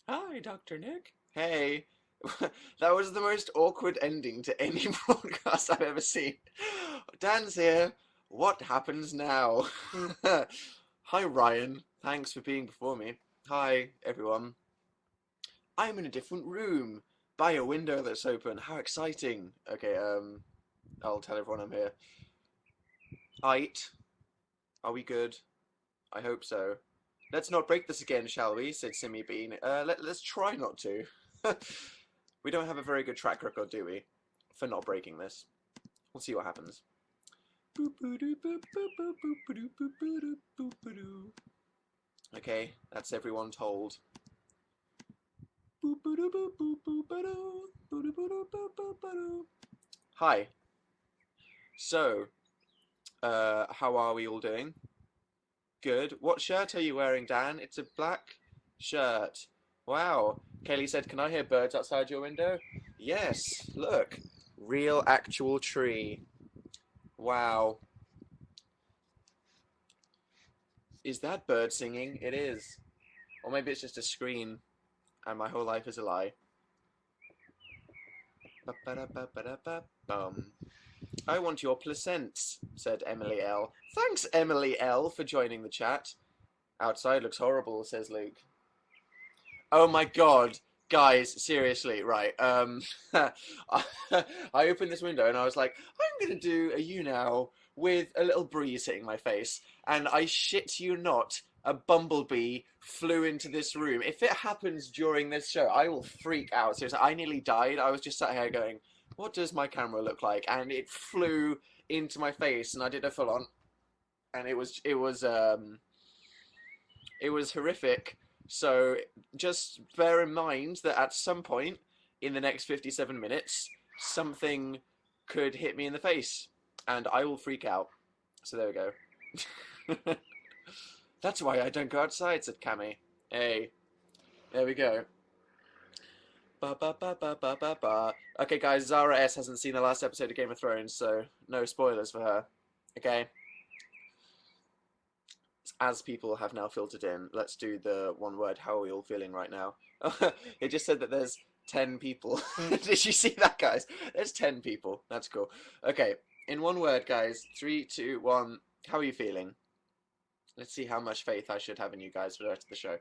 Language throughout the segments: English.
Hi, Dr. Nick. Hey, that was the most awkward ending to any broadcast I've ever seen. Dan's here. What happens now? Hi, Ryan. Thanks for being before me. Hi, everyone. I'm in a different room by a window that's open. How exciting. Okay, I'll tell everyone I'm here. Aight. Are we good? I hope so. Let's not break this again, shall we? Said Simmy Bean. Let's try not to. We don't have a very good track record, do we? For not breaking this. We'll see what happens. Okay, that's everyone told. Hi. So, how are we all doing? Good. What shirt are you wearing, Dan? It's a black shirt. Wow. Kaylee said, can I hear birds outside your window? Yes. Look. Real actual tree. Wow. Is that bird singing? It is. Or maybe it's just a screen and my whole life is a lie. Bum. I want your placents, said Emily L. Thanks, Emily L, for joining the chat. Outside looks horrible, says Luke. Oh my god, guys, seriously, right? I opened this window and I was like, I'm gonna do a Younow with a little breeze hitting my face, and I shit you not, a bumblebee flew into this room. If it happens during this show, I will freak out. Seriously, I nearly died. I was just sat here going, what does my camera look like? And it flew into my face, and I did a full on, and it was horrific. So just bear in mind that at some point in the next 57 minutes, something could hit me in the face, and I will freak out. So there we go. That's why I don't go outside, said Cammy. Hey, there we go. Ba ba ba ba ba ba ba. Okay, guys, Zara S hasn't seen the last episode of Game of Thrones, so no spoilers for her. Okay. As people have now filtered in, let's do the one word. How are we all feeling right now? It just said that there's 10 people. Did you see that, guys? There's 10 people. That's cool. Okay, in one word, guys. 3, 2, 1. How are you feeling? Let's see how much faith I should have in you guys for the rest of the show.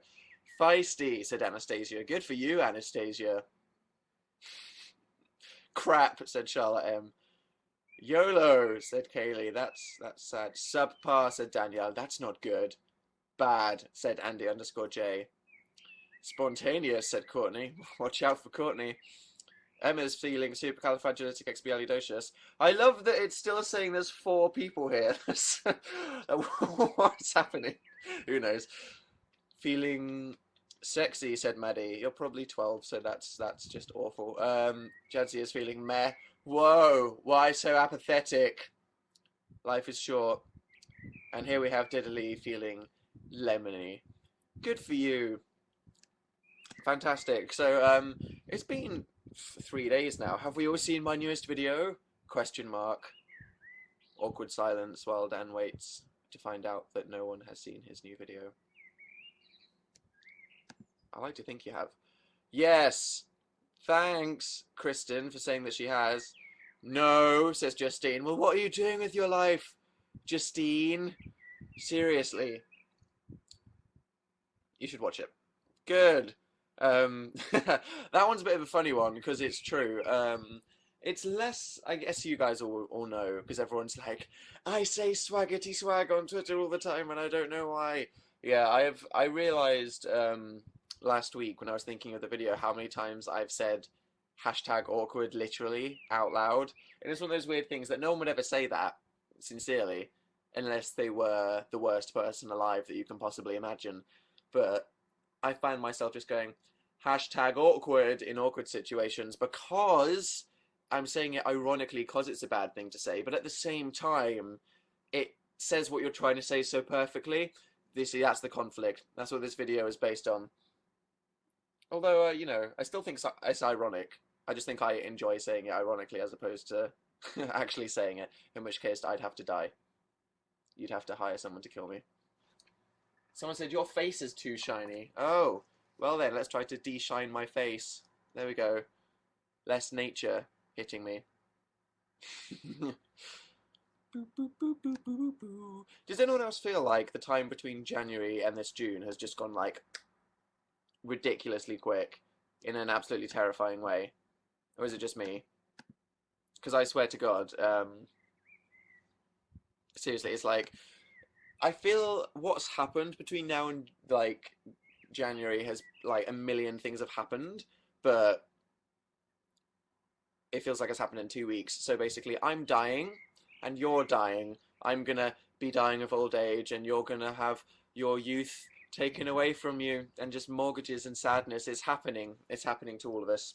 Feisty, said Anastasia. Good for you, Anastasia. Crap, said Charlotte M. YOLO, said Kaylee. That's sad. Subpar, said Danielle. That's not good. Bad, said Andy_J. Spontaneous, said Courtney. Watch out for Courtney. Emma's feeling supercalifragilisticexpialidocious. I love that it's still saying there's 4 people here. What's happening? Who knows? Feeling sexy, said Maddie. You're probably 12, so that's just awful. Jadzia is feeling meh. Whoa, why so apathetic? Life is short. And here we have Diddley feeling lemony. Good for you. Fantastic. So, it's been 3 days now. Have we all seen my newest video? Question mark. Awkward silence while Dan waits to find out that no one has seen his new video. I like to think you have. Yes. Thanks, Kristen, for saying that she has. No, says Justine. Well, what are you doing with your life, Justine? Seriously. You should watch it. Good. That one's a bit of a funny one because it's true. It's less, I guess you guys all know, because everyone's like, I say swaggity swag on Twitter all the time and I don't know why. Yeah, I realized last week when I was thinking of the video how many times I've said hashtag awkward literally out loud. And it's one of those weird things that no one would ever say that, sincerely, unless they were the worst person alive that you can possibly imagine. But I find myself just going hashtag awkward in awkward situations because I'm saying it ironically because it's a bad thing to say, but at the same time, it says what you're trying to say so perfectly. That's the conflict. That's what this video is based on. Although, I still think it's ironic. I just think I enjoy saying it ironically as opposed to actually saying it, in which case I'd have to die. You'd have to hire someone to kill me. Someone said, your face is too shiny. Oh, Well then, let's try to de-shine my face. There we go. Less nature hitting me. Does anyone else feel like the time between January and this June has just gone like ridiculously quick in an absolutely terrifying way? Or is it just me? Because I swear to God, seriously, it's like I feel what's happened between now and like January has like a million things have happened, but it feels like it's happened in 2 weeks. So basically, I'm dying and you're dying. I'm gonna be dying of old age, and you're gonna have your youth taken away from you, and just mortgages and sadness. It's happening. It's happening to all of us.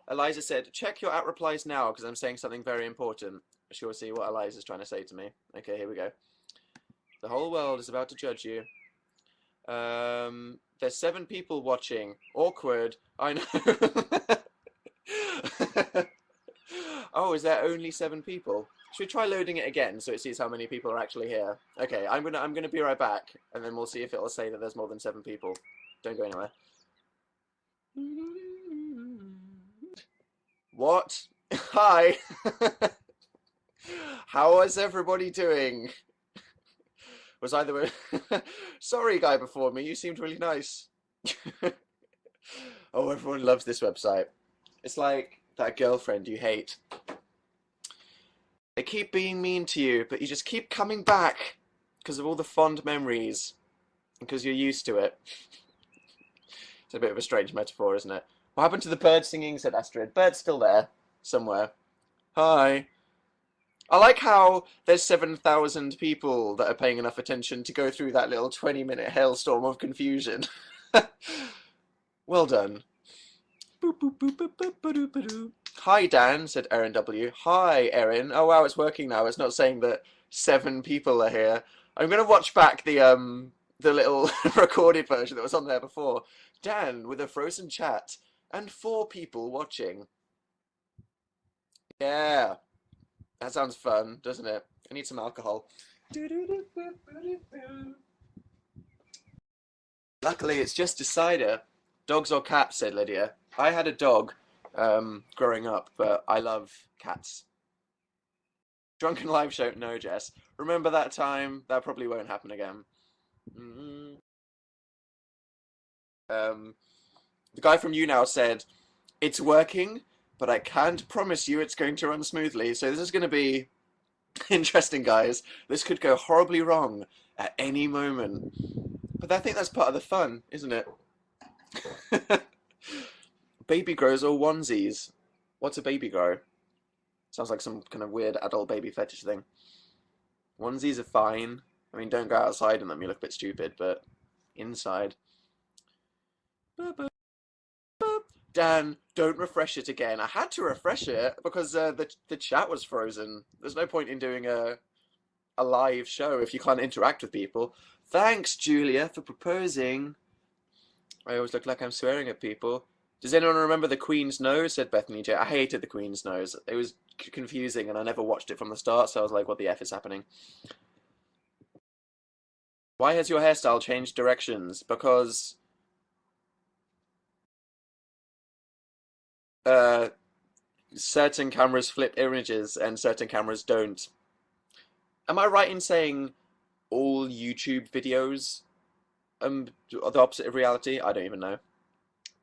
Eliza said, check your @replies now because I'm saying something very important. Sure, see what Eliza's trying to say to me. Okay, here we go. The whole world is about to judge you. There's 7 people watching. Awkward. I know. Oh, is there only 7 people? Should we try loading it again so it sees how many people are actually here? Okay, I'm gonna be right back, and then we'll see if it'll say that there's more than 7 people. Don't go anywhere. What? Hi. How is everybody doing? Was I the sorry guy before me? You seemed really nice. Oh, everyone loves this website. It's like that girlfriend you hate. They keep being mean to you, but you just keep coming back because of all the fond memories, because you're used to it. It's a bit of a strange metaphor, isn't it? What happened to the bird singing, said Astrid. Bird's still there, somewhere. Hi. I like how there's 7,000 people that are paying enough attention to go through that little 20-minute hailstorm of confusion. Well done. Hi, Dan, said Erin W. Hi, Erin. Oh, wow, it's working now. It's not saying that 7 people are here. I'm going to watch back the little recorded version that was on there before. Dan with a frozen chat and 4 people watching. Yeah. That sounds fun, doesn't it? I need some alcohol. Luckily, it's just a cider. Dogs or cats, said Lydia. I had a dog growing up, but I love cats. Drunken live show? No, Jess. Remember that time? That probably won't happen again. The guy from Younow said, it's working, but I can't promise you it's going to run smoothly. So this is going to be interesting, guys. This could go horribly wrong at any moment. But I think that's part of the fun, isn't it? Baby grows or onesies? What's a baby grow? Sounds like some kind of weird adult baby fetish thing. Onesies are fine. I mean, don't go outside in them, you look a bit stupid, but inside. Dan, don't refresh it again. I had to refresh it because the chat was frozen. There's no point in doing a live show if you can't interact with people. Thanks, Julia, for proposing. I always look like I'm swearing at people. Does anyone remember the Queen's Nose? Said Bethany J. I hated the Queen's Nose. It was confusing and I never watched it from the start, so I was like, what the F is happening? Why has your hairstyle changed directions? Because certain cameras flip images and certain cameras don't. Am I right in saying all YouTube videos are the opposite of reality? I don't even know.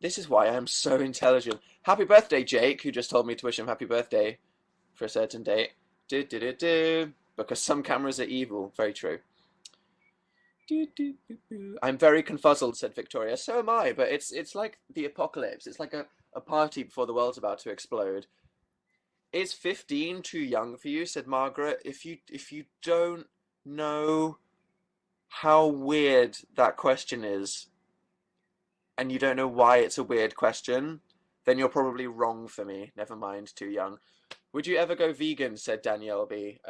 This is why I'm so intelligent. Happy birthday, Jake, who just told me to wish him happy birthday for a certain date. Because some cameras are evil. Very true. I'm very confuzzled, said Victoria. So am I, but it's like the apocalypse. It's like a party before the world's about to explode. Is 15 too young for you? Said Margaret. If you don't know how weird that question is, and you don't know why it's a weird question, then you're probably wrong for me. Never mind, too young. Would you ever go vegan? Said Danielle B.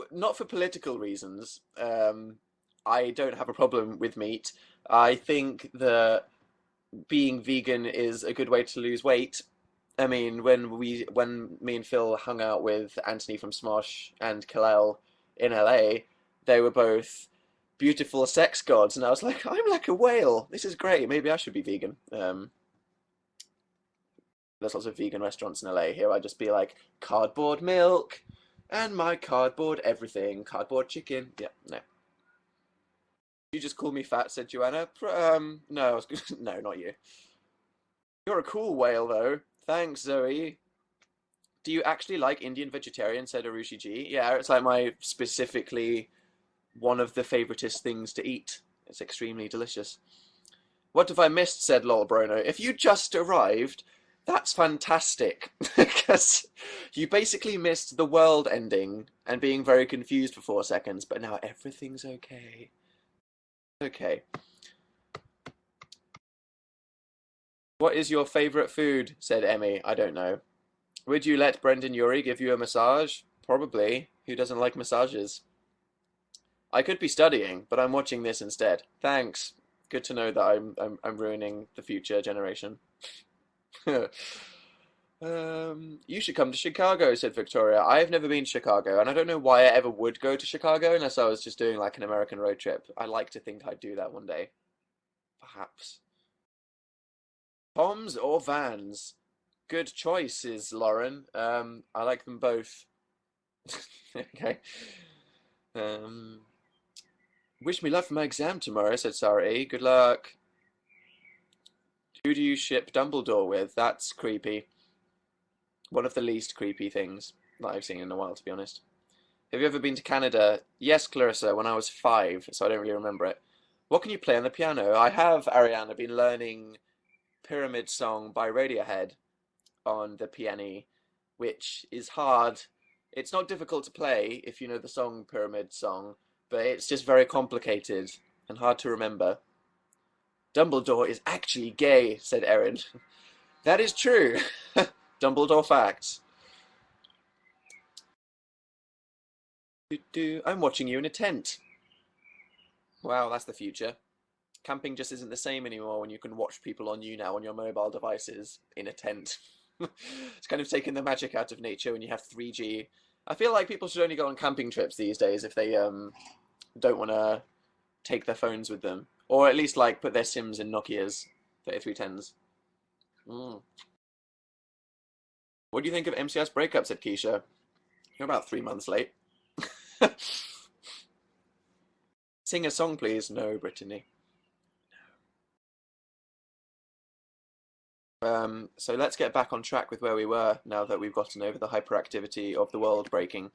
Not for political reasons. I don't have a problem with meat. I think that being vegan is a good way to lose weight. I mean, when me and Phil hung out with Anthony from Smosh and Kalel in LA, they were both beautiful sex gods, and I was like, I'm like a whale. This is great. Maybe I should be vegan. There's lots of vegan restaurants in LA. Here I just be like cardboard milk and my cardboard everything, cardboard chicken. Yeah, no. You just call me fat, said Joanna. No, no, not you. You're a cool whale, though. Thanks, Zoe. Do you actually like Indian vegetarian? Said Arushi G. Yeah, it's like my specifically one of the favoritist things to eat. It's extremely delicious. What have I missed? Said Lol Brono. If you just arrived, that's fantastic. Because you basically missed the world ending and being very confused for 4 seconds, but now everything's okay. Okay. What is your favourite food? Said Emmy. I don't know. Would you let Brendan Urie give you a massage? Probably. Who doesn't like massages? I could be studying, but I'm watching this instead. Thanks. Good to know that I'm ruining the future generation. You should come to Chicago, said Victoria. I've never been to Chicago, and I don't know why I ever would go to Chicago unless I was just doing like an American road trip. I like to think I'd do that one day. Perhaps. Toms or Vans? Good choices, Lauren. I like them both. Okay. Wish me luck for my exam tomorrow, said Sarah E. Good luck. Who do you ship Dumbledore with? That's creepy. One of the least creepy things that I've seen in a while, to be honest. Have you ever been to Canada? Yes, Clarissa, when I was 5, so I don't really remember it. What can you play on the piano? I have, Ariane, I've been learning Pyramid Song by Radiohead on the piano, which is hard. It's not difficult to play if you know the song Pyramid Song, but it's just very complicated and hard to remember. Dumbledore is actually gay, said Erin. That is true. Dumbledore facts. I'm watching you in a tent. Wow, that's the future. Camping just isn't the same anymore when you can watch people on Younow on your mobile devices in a tent. It's kind of taken the magic out of nature when you have 3G. I feel like people should only go on camping trips these days if they don't want to take their phones with them. Or at least like put their SIMs in Nokia's 3310s. What do you think of MCS breakup, said Keisha. You're about 3 months late. Sing a song, please. No, Brittany. So let's get back on track with where we were now that we've gotten over the hyperactivity of the world breaking.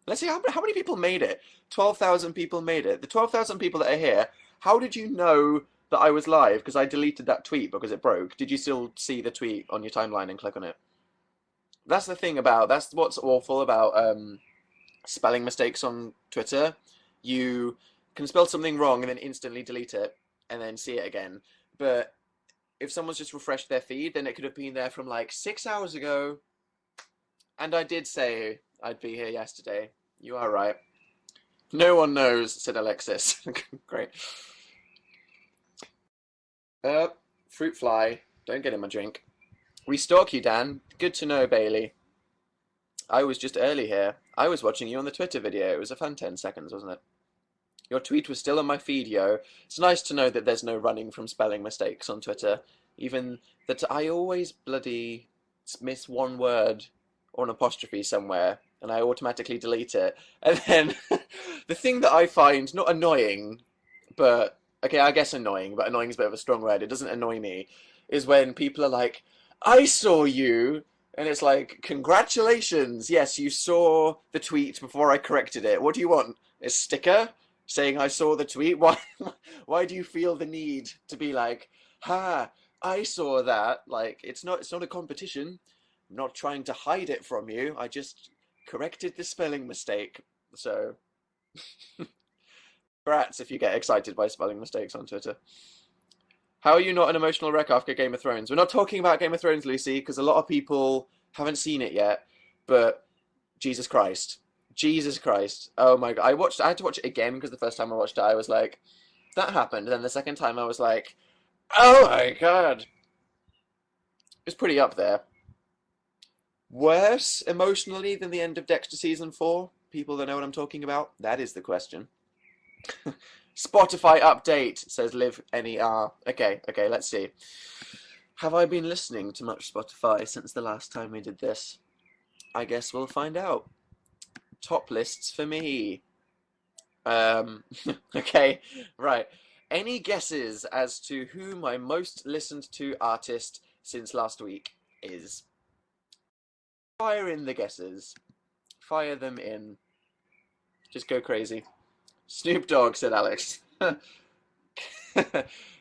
Let's see, how many people made it? 12,000 people made it. The 12,000 people that are here, how did you know that I was live? Because I deleted that tweet because it broke. Did you still see the tweet on your timeline and click on it? That's the thing about, that's what's awful about spelling mistakes on Twitter. You can spell something wrong and then instantly delete it and then see it again. But if someone's just refreshed their feed, then it could have been there from like 6 hours ago. And I did say I'd be here yesterday. You are right. No one knows, said Alexis. Great. Fruit fly. Don't get in my drink. We stalk you, Dan. Good to know, Bailey. I was just early here. I was watching you on the Twitter video. It was a fun 10 seconds, wasn't it? Your tweet was still on my feed, yo. It's nice to know that there's no running from spelling mistakes on Twitter. Even that I always bloody miss one word or an apostrophe somewhere, and I automatically delete it. And then the thing that I find not annoying, but okay, I guess annoying, but annoying is a bit of a strong word. It doesn't annoy me, is when people are like, I saw you, and it's like, congratulations, yes, you saw the tweet before I corrected it. What do you want? A sticker saying I saw the tweet? Why do you feel the need to be like, ha, I saw that? Like, it's not a competition. I'm not trying to hide it from you. I just corrected the spelling mistake. So, brats if you get excited by spelling mistakes on Twitter. How are you not an emotional wreck after Game of Thrones? We're not talking about Game of Thrones, Lucy, because a lot of people haven't seen it yet, but Jesus Christ. Jesus Christ. Oh my God. I had to watch it again because the first time I watched it, I was like, that happened. And then the second time I was like, oh my God. It's pretty up there. worse emotionally than the end of Dexter season 4? People that know what I'm talking about? That is the question. Spotify update, says Liv NER. Okay, let's see. Have I been listening to much Spotify since the last time we did this? I guess we'll find out. Top lists for me. Okay, right. Any guesses as to who my most listened to artist since last week is? Fire in the guesses. Fire them in. Just go crazy. Snoop Dogg, said Alex.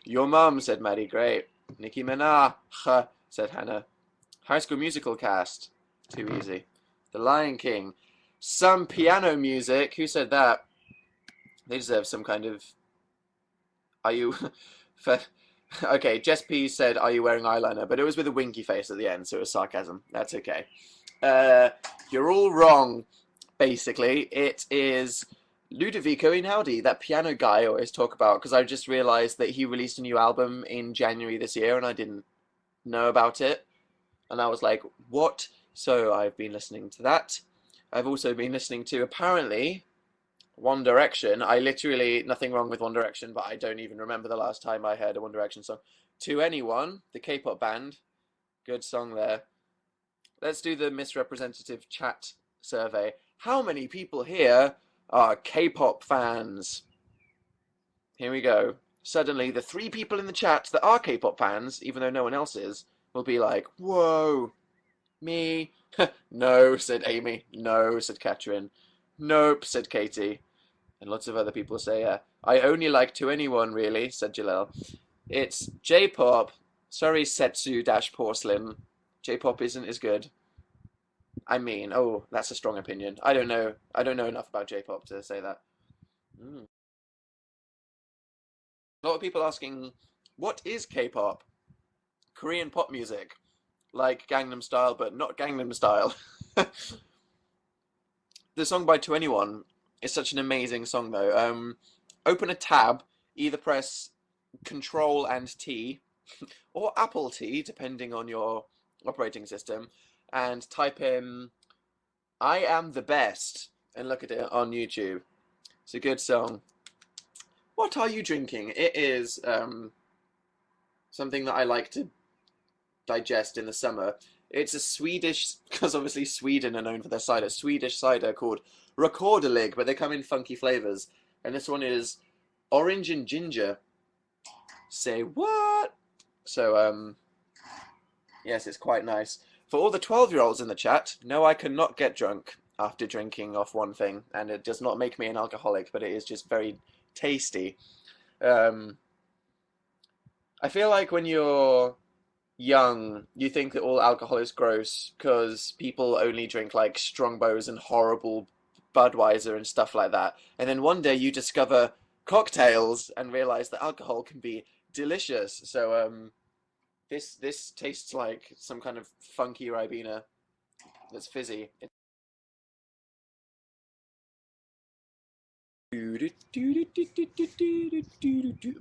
Your mum, said Maddie. Great. Nicki Minaj, said Hannah. High School Musical cast. Too easy. The Lion King. Some piano music. Who said that? They deserve some kind of... Are you... Okay, Jess P said, are you wearing eyeliner? But it was with a winky face at the end, so it was sarcasm. That's okay. You're all wrong, basically. It is Ludovico Einaudi, that piano guy I always talk about, because I just realised that he released a new album in January this year, and I didn't know about it. And I was like, what? So I've been listening to that. I've also been listening to, apparently, One Direction. I literally, nothing wrong with One Direction, but I don't even remember the last time I heard a One Direction song. To Anyone, the K-pop band. Good song there. Let's do the misrepresentative chat survey. How many people here are K-pop fans? Here we go. Suddenly, the 3 people in the chat that are K-pop fans, even though no one else is, will be like, whoa, me? No, said Amy. No, said Catherine. Nope, said Katie. And lots of other people say, I only like To Anyone, really, said Jalel. It's J-pop. Sorry, Setsu-Porcelain. J-pop isn't as good. I mean, oh, that's a strong opinion. I don't know enough about J-pop to say that. A lot of people asking, what is K-pop? Korean pop music. Like Gangnam Style, but not Gangnam Style. The song by To Anyone is such an amazing song, though. Open a tab, either press Control and T, or Apple T, depending on your operating system, and type in I Am the Best, and look at it on YouTube. It's a good song. What are you drinking? It is something that I like to digest in the summer. It's a Swedish, because obviously Sweden are known for their cider, Swedish cider called Rekorderlig, but they come in funky flavors. And this one is orange and ginger. Say what? So, yes, it's quite nice. For all the 12-year-olds in the chat, no, I cannot get drunk after drinking off one thing, and it does not make me an alcoholic, but it is just very tasty. I feel like when you're young, you think that all alcohol is gross because people only drink like Strongbows and horrible Budweiser and stuff like that. And then one day you discover cocktails and realize that alcohol can be delicious. So this tastes like some kind of funky Ribena that's fizzy.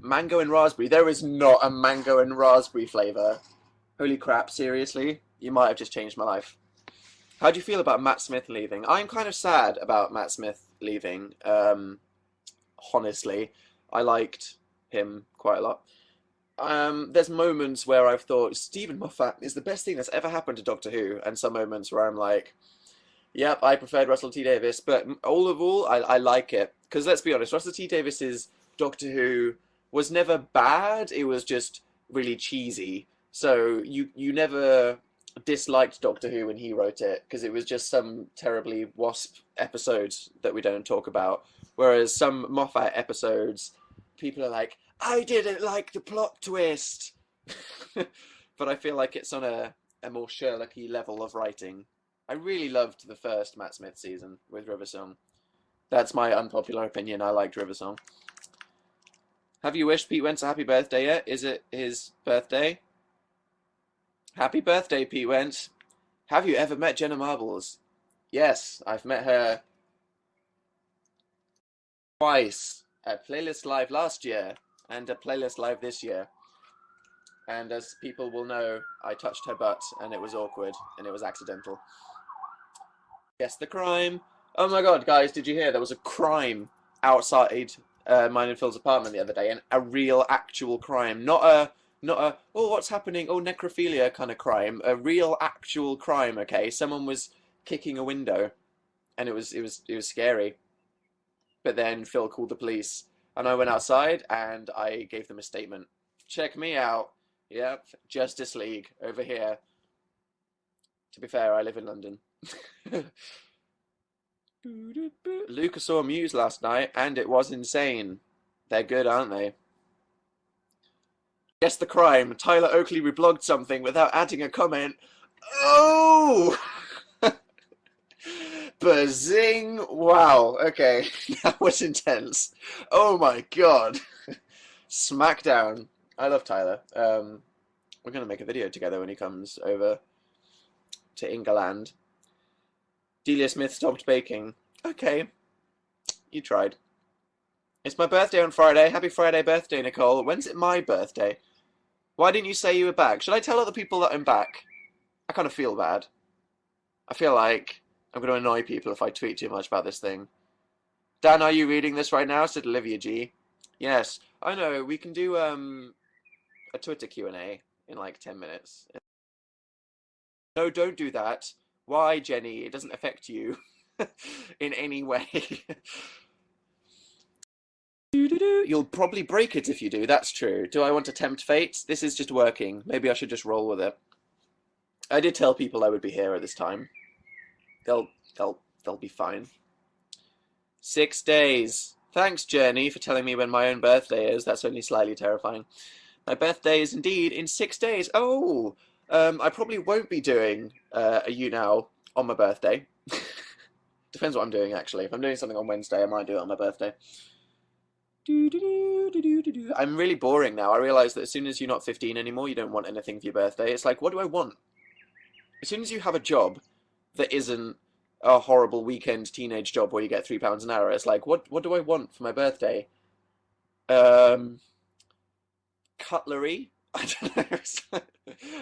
Mango and raspberry. There is not a mango and raspberry flavor. Holy crap, seriously? You might have just changed my life. How do you feel about Matt Smith leaving? I'm kind of sad about Matt Smith leaving, honestly. I liked him quite a lot. There's moments where I've thought Stephen Moffat is the best thing that's ever happened to Doctor Who, and some moments where I'm like, yep, I preferred Russell T Davies, but all, I like it. Because let's be honest, Russell T Davies's Doctor Who was never bad, it was just really cheesy. So you never disliked Doctor Who when he wrote it, because it was just some terribly wasp episodes that we don't talk about. Whereas some Moffat episodes, people are like, I didn't like the plot twist. But I feel like it's on a more Sherlock-y level of writing. I really loved the first Matt Smith season with River Song. That's my unpopular opinion. I liked River Song. Have you wished Pete Wentz a happy birthday yet? Is it his birthday? Happy birthday, Pete Wentz. Have you ever met Jenna Marbles? Yes, I've met her twice at Playlist Live last year and at Playlist Live this year. And as people will know, I touched her butt and it was awkward and it was accidental. Guess the crime. Oh my God, guys, did you hear there was a crime outside mine and Phil's apartment the other day, and a real, actual crime, not a oh what's happening, oh necrophilia kind of crime, a real, actual crime. Okay, someone was kicking a window, and it was scary. But then Phil called the police, and I went outside and I gave them a statement. Check me out. Yep, Justice League over here. To be fair, I live in London. Luca saw Muse last night, and it was insane. They're good, aren't they? Guess the crime. Tyler Oakley reblogged something without adding a comment. Oh! Bazing! Wow, okay. That was intense. Oh my God. Smackdown. I love Tyler. We're going to make a video together when he comes over to England. Delia Smith stopped baking. Okay. You tried. It's my birthday on Friday. Happy Friday birthday, Nicole. When's it my birthday? Why didn't you say you were back? Should I tell other people that I'm back? I kind of feel bad. I feel like I'm going to annoy people if I tweet too much about this thing. Dan, are you reading this right now? Said Olivia G. Yes. I know. We can do a Twitter Q&A in like 10 minutes. No, don't do that. Why, Jenny? It doesn't affect you in any way. You'll probably break it if you do. That's true. Do I want to tempt fate? This is just working. Maybe I should just roll with it. I did tell people I would be here at this time. They'll be fine. 6 days. Thanks, Journey, for telling me when my own birthday is. That's only slightly terrifying. My birthday is indeed in 6 days. Oh, I probably won't be doing a Younow on my birthday. Depends what I'm doing, actually. If I'm doing something on Wednesday, I might do it on my birthday. I'm really boring now. I realise that as soon as you're not 15 anymore, you don't want anything for your birthday. It's like, what do I want? As soon as you have a job that isn't a horrible weekend teenage job where you get £3 an hour, it's like, what do I want for my birthday? Cutlery? I don't know.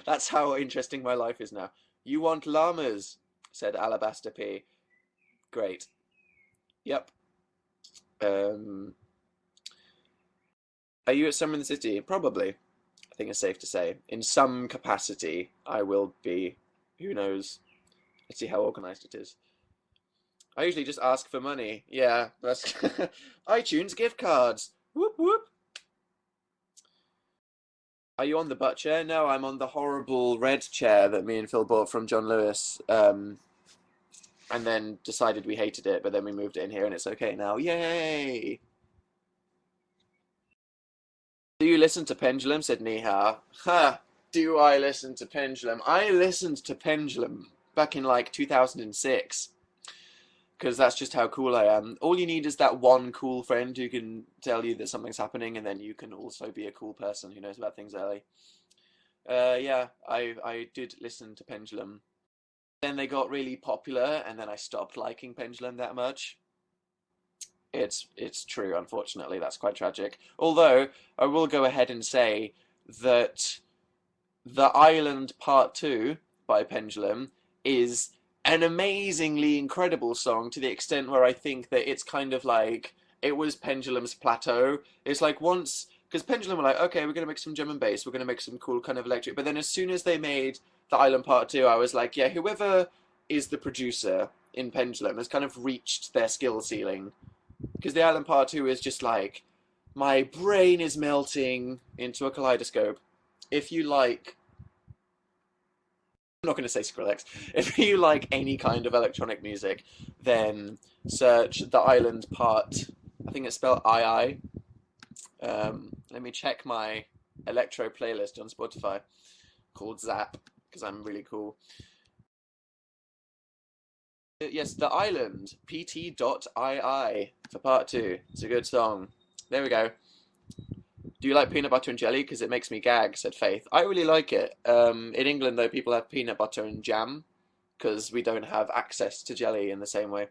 That's how interesting my life is now. You want llamas, said Alabaster P. Great. Yep. Are you at Summer in the City? Probably. I think it's safe to say. In some capacity, I will be. Who knows? Let's see how organised it is. I usually just ask for money. Yeah, that's iTunes gift cards. Whoop whoop. Are you on the butt chair? No, I'm on the horrible red chair that me and Phil bought from John Lewis. And then decided we hated it, but then we moved it in here and it's okay now. Yay! Do you listen to Pendulum? Said Niha. Ha! Do I listen to Pendulum? I listened to Pendulum back in like 2006. Because that's just how cool I am. All you need is that one cool friend who can tell you that something's happening, and then you can also be a cool person who knows about things early. Yeah, I did listen to Pendulum. Then they got really popular, and then I stopped liking Pendulum that much. It's true, unfortunately. That's quite tragic. Although, I will go ahead and say that The Island Part 2 by Pendulum is an amazingly incredible song, to the extent where I think that it's kind of like, it was Pendulum's plateau. It's like once, because Pendulum were like, okay, we're going to make some drum and bass, we're going to make some cool kind of electric, but then as soon as they made The Island Part 2, I was like, yeah, whoever is the producer in Pendulum has kind of reached their skill ceiling. Because The Island Part 2 is just like, my brain is melting into a kaleidoscope. If you like, I'm not going to say Skrillex. If you like any kind of electronic music, then search The Island Part, I think it's spelled II. Let me check my electro playlist on Spotify called Zap, because I'm really cool. Yes, The Island, pt.ii for Part 2. It's a good song. There we go. Do you like peanut butter and jelly? Because it makes me gag, said Faith. I really like it. In England, though, people have peanut butter and jam, because we don't have access to jelly in the same way.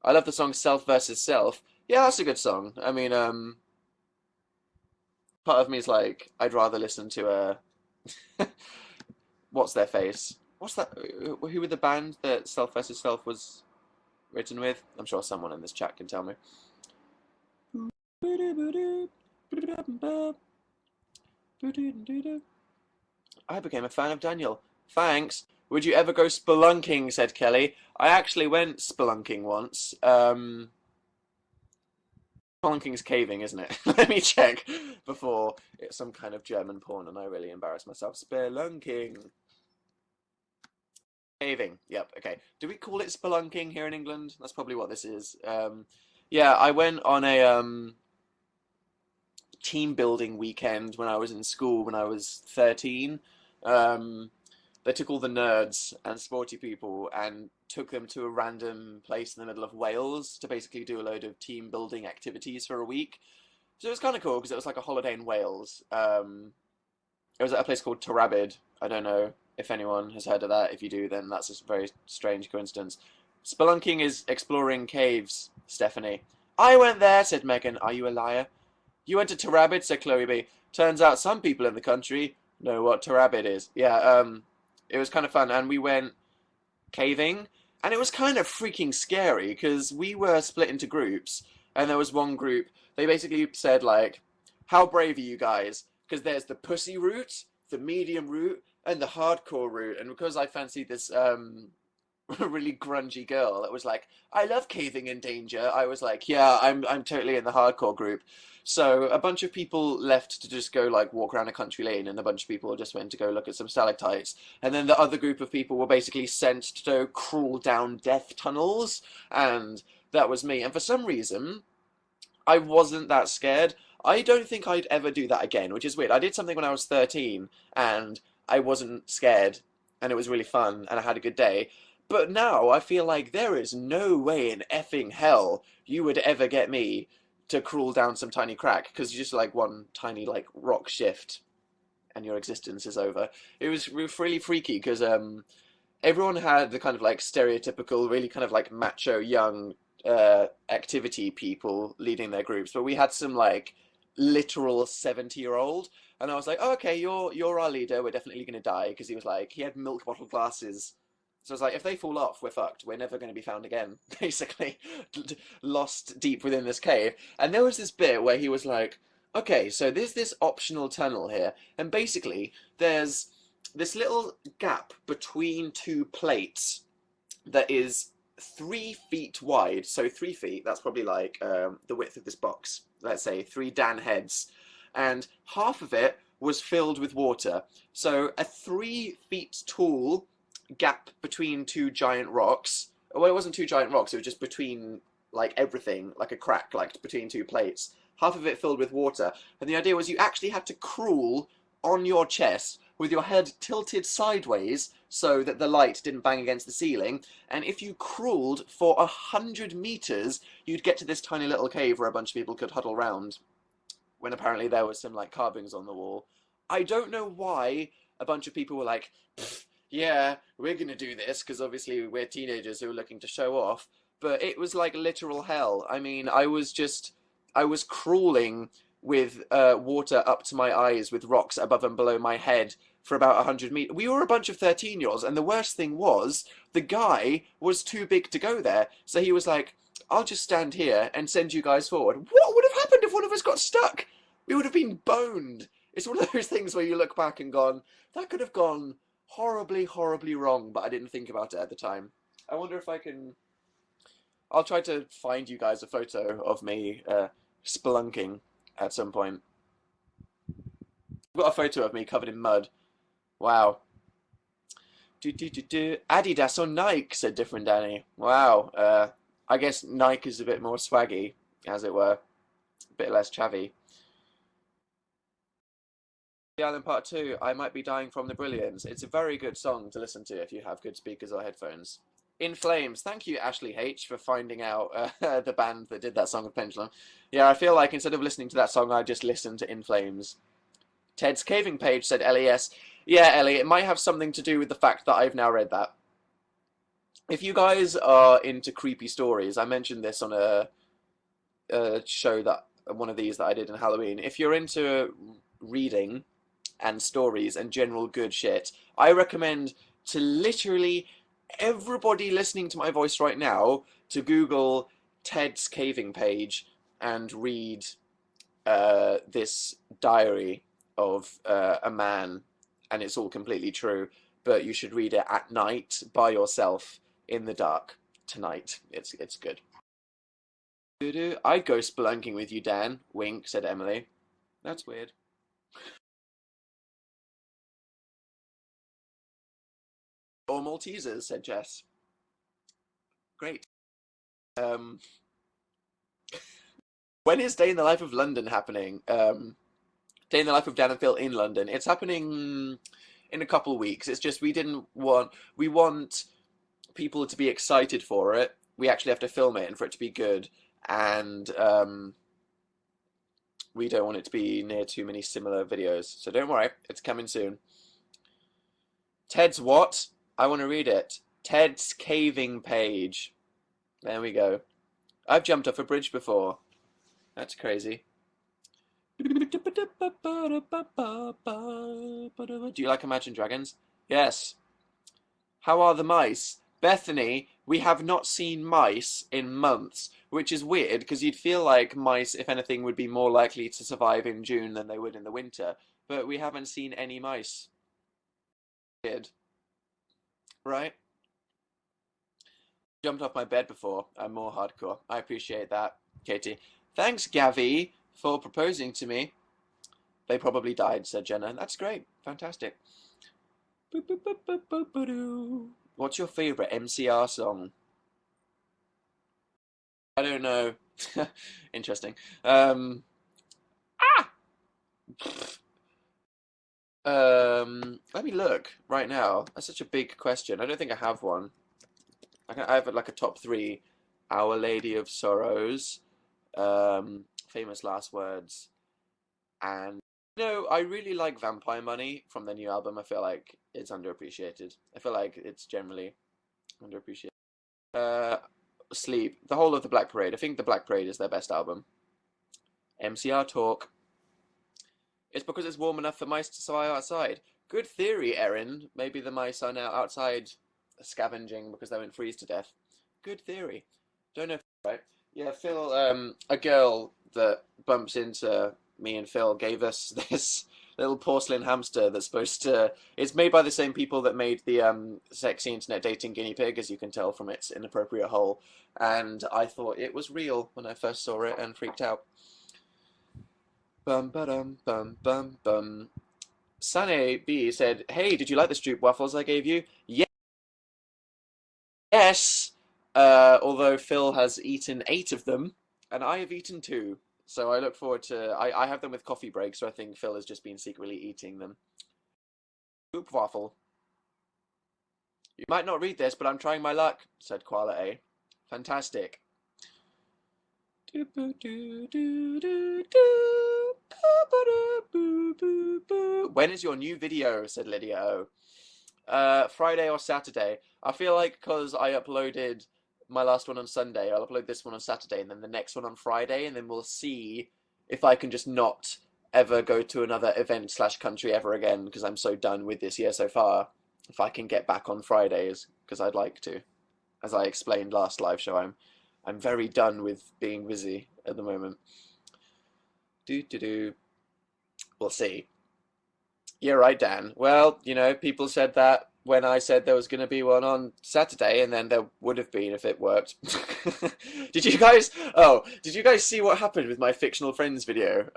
I love the song Self versus Self. Yeah, that's a good song. I mean, part of me is like, I'd rather listen to what's their face? What's that? Who were the band that Self versus Self was written with? I'm sure someone in this chat can tell me. I became a fan of Daniel. Thanks. Would you ever go spelunking? Said Kelly. I actually went spelunking once. Spelunking's caving, isn't it? Let me check before it's some kind of German porn and I really embarrass myself. Spelunking. Caving. Yep, okay. Do we call it spelunking here in England? That's probably what this is. Yeah, I went on a team building weekend when I was in school when I was 13. They took all the nerds and sporty people and took them to a random place in the middle of Wales to basically do a load of team building activities for a week. So it was kind of cool because it was like a holiday in Wales. It was at a place called Tarabid. I don't know if anyone has heard of that. If you do, then that's a very strange coincidence. Spelunking is exploring caves, Stephanie. I went there, said Megan. Are you a liar? You went to Tarabid, said Chloe B. Turns out some people in the country know what Tarabid is. Yeah, it was kind of fun. And we went caving. And it was kind of freaking scary because we were split into groups. And there was one group, they basically said, like, how brave are you guys? Because there's the pussy route, the medium route, and the hardcore route. And because I fancied this really grungy girl that was like, I love caving in danger, I was like, yeah, I'm totally in the hardcore group. So a bunch of people left to just go like walk around a country lane, and a bunch of people just went to go look at some stalactites. And then the other group of people were basically sent to crawl down death tunnels, and that was me. And for some reason, I wasn't that scared. I don't think I'd ever do that again, which is weird. I did something when I was 13, and I wasn't scared, and it was really fun, and I had a good day. But now I feel like there is no way in effing hell you would ever get me to crawl down some tiny crack, because you just like one tiny like rock shift and your existence is over. It was really freaky because everyone had the kind of like stereotypical, really kind of like macho young activity people leading their groups, but we had some like literal 70-year-old, and I was like, oh, okay, you're our leader, we're definitely gonna die, because he was like, he had milk bottle glasses. So I was like, if they fall off, we're fucked. We're never going to be found again, basically. Lost deep within this cave. And there was this bit where he was like, okay, so there's this optional tunnel here. And basically, there's this little gap between two plates that is 3 feet wide. So 3 feet, that's probably like the width of this box. Let's say 3 Dan heads. And half of it was filled with water. So a 3 feet tall gap between 2 giant rocks. Well, it wasn't 2 giant rocks, it was just between like everything, like a crack, like between 2 plates. Half of it filled with water. And the idea was you actually had to crawl on your chest with your head tilted sideways so that the light didn't bang against the ceiling. And if you crawled for 100 meters, you'd get to this tiny little cave where a bunch of people could huddle round, when apparently there was some like carvings on the wall. I don't know why a bunch of people were like, yeah, we're gonna do this, because obviously we're teenagers who are looking to show off, but it was like literal hell. I mean, I was crawling with water up to my eyes with rocks above and below my head for about 100 meters. We were a bunch of 13-year-olds, and the worst thing was, the guy was too big to go there, so he was like, I'll just stand here and send you guys forward. What would have happened if one of us got stuck? We would have been boned. It's one of those things where you look back and gone, that could have gone horribly, horribly wrong, but I didn't think about it at the time. I wonder if I can... I'll try to find you guys a photo of me spelunking at some point. I've got a photo of me covered in mud. Wow. Adidas or Nike, said Different Danny. Wow. I guess Nike is a bit more swaggy, as it were. A bit less chavvy. The Island Part 2, I Might Be Dying from the Brilliance. It's a very good song to listen to if you have good speakers or headphones. In Flames. Thank you, Ashley H, for finding out the band that did that song with Pendulum. Yeah, I feel like instead of listening to that song, I just listened to In Flames. Ted's Caving Page, said LES. Yeah, Ellie, it might have something to do with the fact that I've now read that. If you guys are into creepy stories, I mentioned this on a show, that one of these that I did in Halloween. If you're into reading and stories and general good shit, I recommend to literally everybody listening to my voice right now to Google Ted's caving page and read this diary of a man, and it's all completely true, but you should read it at night by yourself in the dark tonight. It's good. I'd go spelunking with you, Dan. Wink, said Emily. That's weird. Or Maltesers, said Jess. Great. When is Day in the Life of London happening? Day in the Life of Dan and Phil in London. It's happening in a couple of weeks. It's just we want people to be excited for it. We actually have to film it and for it to be good. And we don't want it to be near too many similar videos. So don't worry, it's coming soon. Ted's what? I want to read it. Ted's caving page. There we go. I've jumped off a bridge before. That's crazy. Do you like Imagine Dragons? Yes. How are the mice? Bethany, we have not seen mice in months, which is weird because you'd feel like mice, if anything, would be more likely to survive in June than they would in the winter. But we haven't seen any mice. Weird. Right? Jumped off my bed before. I'm more hardcore. I appreciate that, Katie. Thanks, Gavi, for proposing to me. They probably died, said Jenna. That's great. Fantastic. What's your favourite MCR song? I don't know. Interesting. Let me look right now. That's such a big question. I don't think I have one. I have like a top 3. Our Lady of Sorrows, Famous Last Words, and I really like Vampire Money from their new album. I feel like it's underappreciated. I feel like it's generally underappreciated. Sleep, the whole of the Black Parade. I think the Black Parade is their best album. MCR Talk. It's because it's warm enough for mice to survive outside. Good theory, Erin. Maybe the mice are now outside scavenging because they won't freeze to death. Good theory. Don't know if that's right. Yeah, Phil, a girl that bumps into me and Phil gave us this little porcelain hamster that's supposed to... It's made by the same people that made the sexy internet dating guinea pig, as you can tell from its inappropriate hole. And I thought it was real when I first saw it and freaked out. Bum ba-dum bum bum bum. Sunny B said, "Hey, did you like the Stroop waffles I gave you?" Yes. Although Phil has eaten 8 of them, and I have eaten 2. So I look forward to... I have them with coffee breaks, so I think Phil has just been secretly eating them. Stroop waffle. You might not read this, but I'm trying my luck, said Koala A. Fantastic. When is your new video? Said Lydia O. Friday or Saturday. I feel like because I uploaded my last one on Sunday, I'll upload this one on Saturday and then the next one on Friday, and then we'll see if I can just not ever go to another event / country ever again, because I'm so done with this year so far. If I can get back on Fridays, because I'd like to. As I explained last live show, I'm very done with being busy at the moment. We'll see. Yeah, right, Dan. Well, people said that when I said there was going to be one on Saturday, and then there would have been if it worked. Did you guys see what happened with my fictional friends video?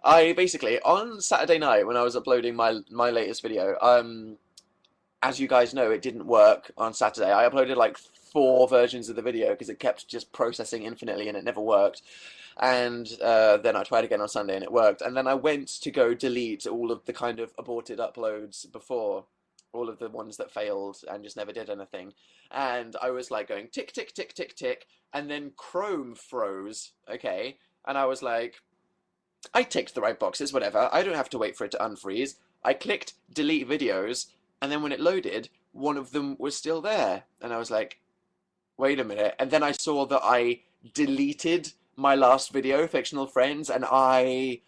I basically, on Saturday night when I was uploading my latest video, as you guys know, it didn't work on Saturday. I uploaded like 4 versions of the video because it kept just processing infinitely and it never worked. And then I tried again on Sunday and it worked. And then I went to go delete all of the kind of aborted uploads before, all of the ones that failed and just never did anything. And I was like going tick, tick, tick, tick, tick. And then Chrome froze, okay? And I was like, I ticked the right boxes, whatever. I don't have to wait for it to unfreeze. I clicked delete videos. And then when it loaded, one of them was still there. And I was like, wait a minute. And then I saw that I deleted my last video, Fictional Friends, and I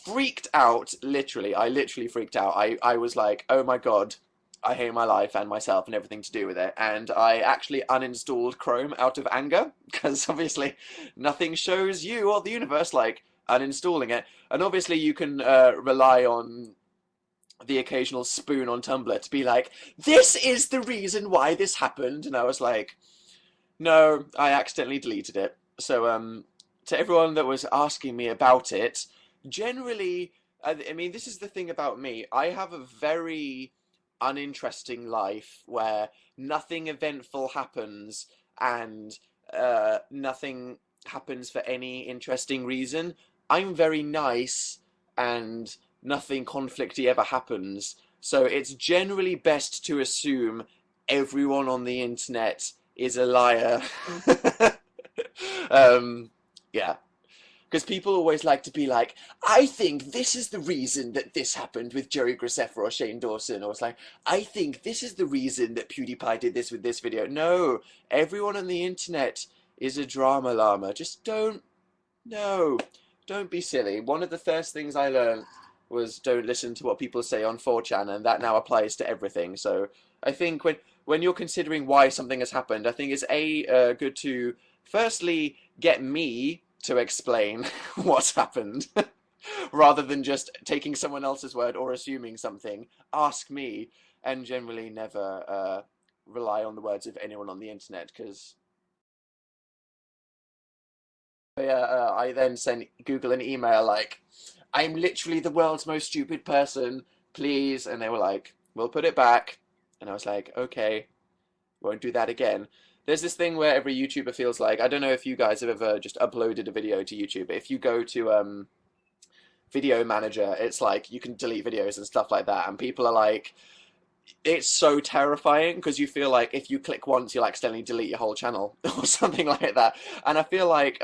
freaked out, literally. I literally freaked out. I was like, oh my god, I hate my life and myself and everything to do with it. And I actually uninstalled Chrome out of anger because obviously nothing shows you or the universe like uninstalling it. And obviously you can rely on the occasional spoon on Tumblr to be like, this is the reason why this happened. And I was like, no, I accidentally deleted it. So to everyone that was asking me about it, generally, I mean, this is the thing about me. I have a very uninteresting life where nothing eventful happens and nothing happens for any interesting reason. I'm very nice and nothing conflicty ever happens. So it's generally best to assume everyone on the internet is a liar. um, yeah. Because people always like to be like, I think this is the reason that this happened with Jerry Graceffa or Shane Dawson. Or it's like, I think this is the reason that PewDiePie did this with this video. No, everyone on the internet is a drama llama. Just don't be silly. One of the first things I learned was don't listen to what people say on 4chan, and that now applies to everything. So I think when you're considering why something has happened, I think it's good to firstly get me to explain what's happened rather than just taking someone else's word or assuming something. Ask me, and generally never rely on the words of anyone on the internet, because I then sent Google an email like, I'm literally the world's most stupid person, please. And they were like, we'll put it back. And I was like, okay, won't do that again. There's this thing where every YouTuber feels like, I don't know if you guys have ever just uploaded a video to YouTube. If you go to Video Manager, it's like you can delete videos and stuff like that. And people are like, it's so terrifying because you feel like if you click once, you'll accidentally delete your whole channel or something like that. And I feel like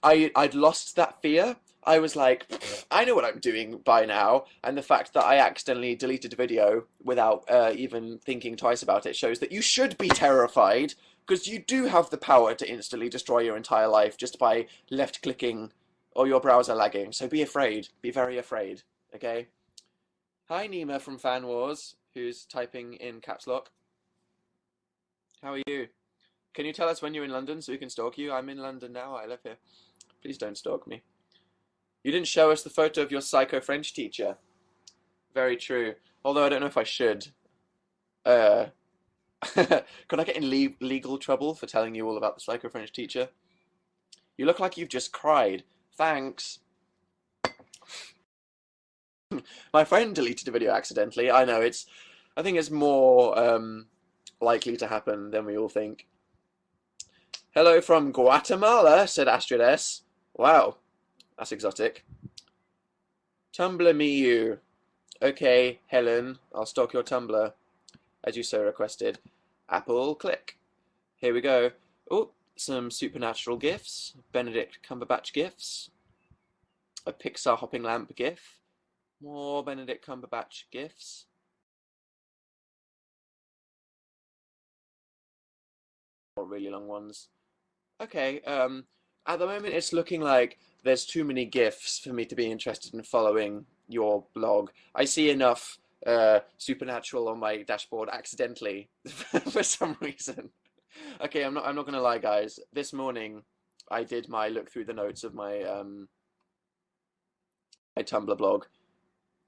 I'd lost that fear. I was like, I know what I'm doing by now, and the fact that I accidentally deleted a video without even thinking twice about it shows that you should be terrified, because you do have the power to instantly destroy your entire life just by left-clicking or your browser lagging. So be afraid. Be very afraid, okay? Hi, Nima from Fan Wars, who's typing in caps lock. How are you? Can you tell us when you're in London so we can stalk you? I'm in London now. I live here. Please don't stalk me. You didn't show us the photo of your psycho French teacher. Very true. Although I don't know if I should. Could I get in legal trouble for telling you all about the psycho French teacher? You look like you've just cried. Thanks. My friend deleted a video accidentally. I know, I think it's more likely to happen than we all think. Hello from Guatemala, said Astrid S. Wow. That's exotic. Tumblr me you. Okay, Helen, I'll stalk your Tumblr, as you so requested. Apple, click. Here we go. Oh, some supernatural gifs. Benedict Cumberbatch gifs. A Pixar hopping lamp gif. More Benedict Cumberbatch gifs. More really long ones. Okay, at the moment it's looking like there's too many GIFs for me to be interested in following your blog. I see enough supernatural on my dashboard accidentally for some reason. Okay, I'm not gonna lie, guys. This morning I did my look through the notes of my my Tumblr blog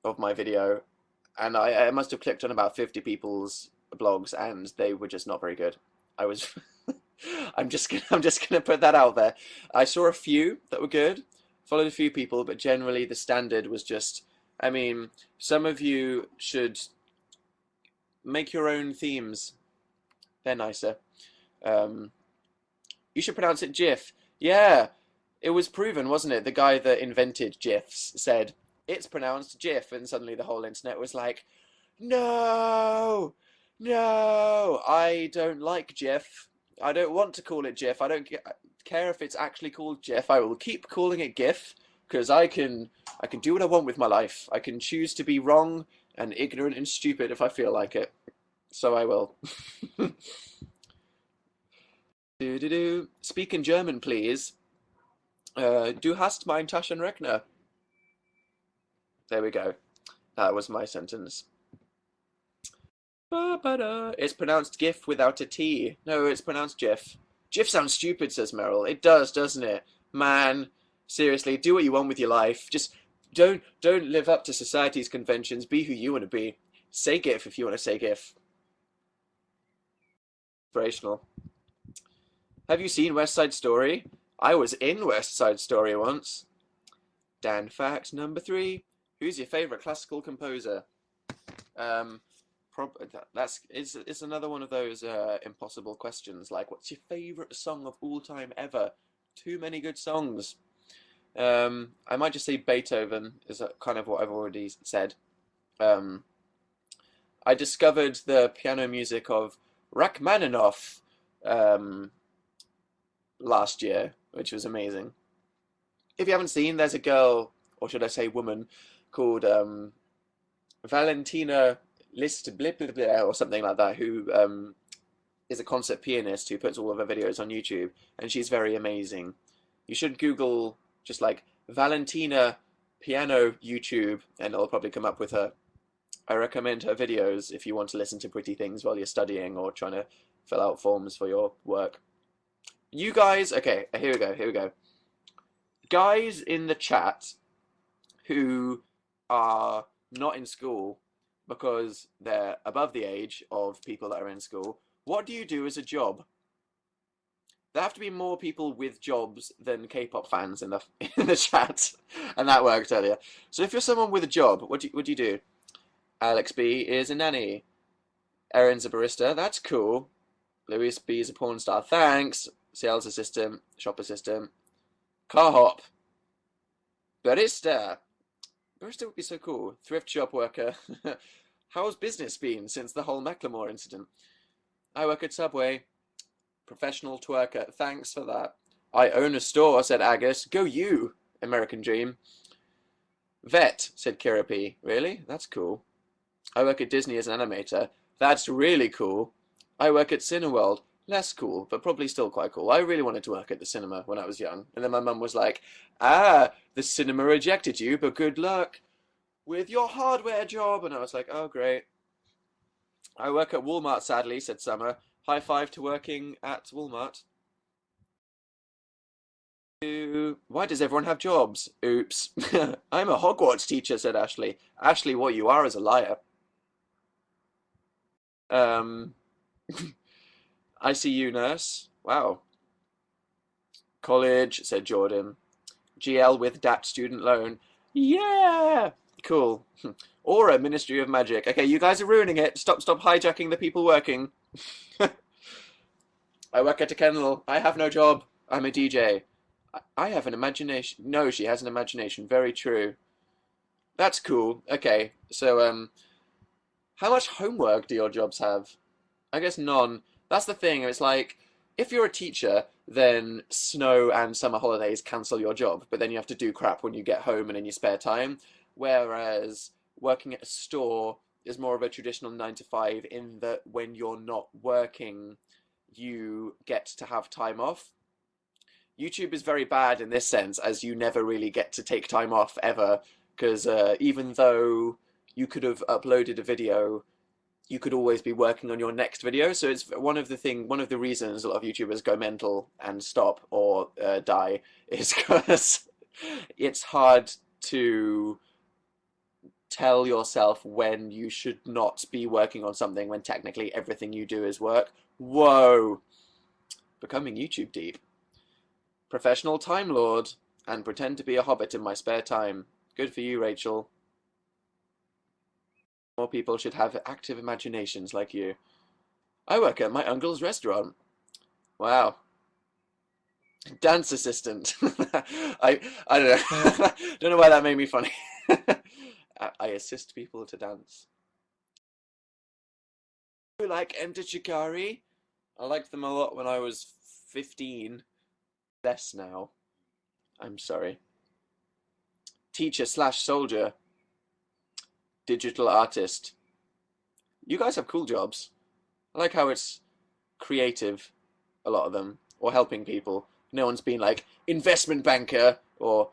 of my video, and I must have clicked on about 50 people's blogs, and they were just not very good. I was I'm just gonna put that out there. I saw a few that were good, followed a few people, but generally the standard was just, I mean, some of you should make your own themes. They're nicer. You should pronounce it GIF. Yeah, it was proven, wasn't it? The guy that invented GIFs said, it's pronounced GIF, and suddenly the whole internet was like, no, no, I don't like GIF. I don't want to call it GIF. I don't care if it's actually called GIF. I will keep calling it GIF, because I can do what I want with my life. I can choose to be wrong and ignorant and stupid if I feel like it. So I will. Speak in German, please. Du hast mein Taschenrechner. There we go. That was my sentence. Ba-ba-da. It's pronounced GIF without a T. No, it's pronounced GIF. GIF sounds stupid, says Meryl. It does, doesn't it? Man, seriously, do what you want with your life. Just don't live up to society's conventions. Be who you want to be. Say GIF if you want to say GIF. Inspirational. Have you seen West Side Story? I was in West Side Story once. Dan fact number 3. Who's your favorite classical composer? It's another one of those impossible questions. Like, what's your favorite song of all time ever? Too many good songs. I might just say Beethoven is kind of what I've already said. I discovered the piano music of Rachmaninoff last year, which was amazing. If you haven't seen, there's a girl, or should I say woman, called Valentina List or something like that, who is a concert pianist who puts all of her videos on YouTube, and she's very amazing. You should Google just like Valentina piano YouTube, and it'll probably come up with her. I recommend her videos if you want to listen to pretty things while you're studying or trying to fill out forms for your work. You guys, okay, here we go. Guys in the chat who are not in school because they're above the age of people that are in school, what do you do as a job? There have to be more people with jobs than K-pop fans in the chat, and that worked earlier. So if you're someone with a job, what do you do? Alex B is a nanny. Erin's a barista. That's cool. Louis B is a porn star. Thanks. Sales assistant, shop assistant, car hop, barista. Barista would be so cool. Thrift shop worker. How's business been since the whole Macklemore incident? I work at Subway. Professional twerker. Thanks for that. I own a store, said Agus. Go you, American Dream. Vet, said Kira P. Really? That's cool. I work at Disney as an animator. That's really cool. I work at Cineworld. Less cool, but probably still quite cool. I really wanted to work at the cinema when I was young. And then my mum was like, the cinema rejected you, but good luck with your hardware job. And I was like, oh, great. I work at Walmart, sadly, said Summer. High five to working at Walmart. Why does everyone have jobs? Oops. I'm a Hogwarts teacher, said Ashley. Ashley, what you are is a liar. ICU nurse. Wow. College, said Jordan. GL with DAT student loan. Yeah! Cool. Aura, Ministry of Magic. Okay, you guys are ruining it. Stop hijacking the people working. I work at a kennel. I have no job. I'm a DJ. I have an imagination. No, she has an imagination. Very true. That's cool. Okay, so, how much homework do your jobs have? I guess none. That's the thing. It's like, if you're a teacher, then snow and summer holidays cancel your job, but then you have to do crap when you get home and in your spare time. Whereas working at a store is more of a traditional 9 to 5 in that when you're not working, you get to have time off. YouTube is very bad in this sense, as you never really get to take time off ever, because even though you could have uploaded a video, you could always be working on your next video. So it's one of the reasons a lot of YouTubers go mental and stop or die is because it's hard to tell yourself when you should not be working on something when technically everything you do is work. Whoa! Becoming YouTube deep. Professional Time Lord and pretend to be a hobbit in my spare time. Good for you, Rachel. More people should have active imaginations like you. I work at my uncle's restaurant. Wow. Dance assistant. I don't know. Don't know why that made me funny. I assist people to dance. You like Enter Shikari? I liked them a lot when I was 15. Less now. I'm sorry. Teacher / soldier. Digital artist. You guys have cool jobs. I like how it's creative, a lot of them, or helping people. No one's been like investment banker or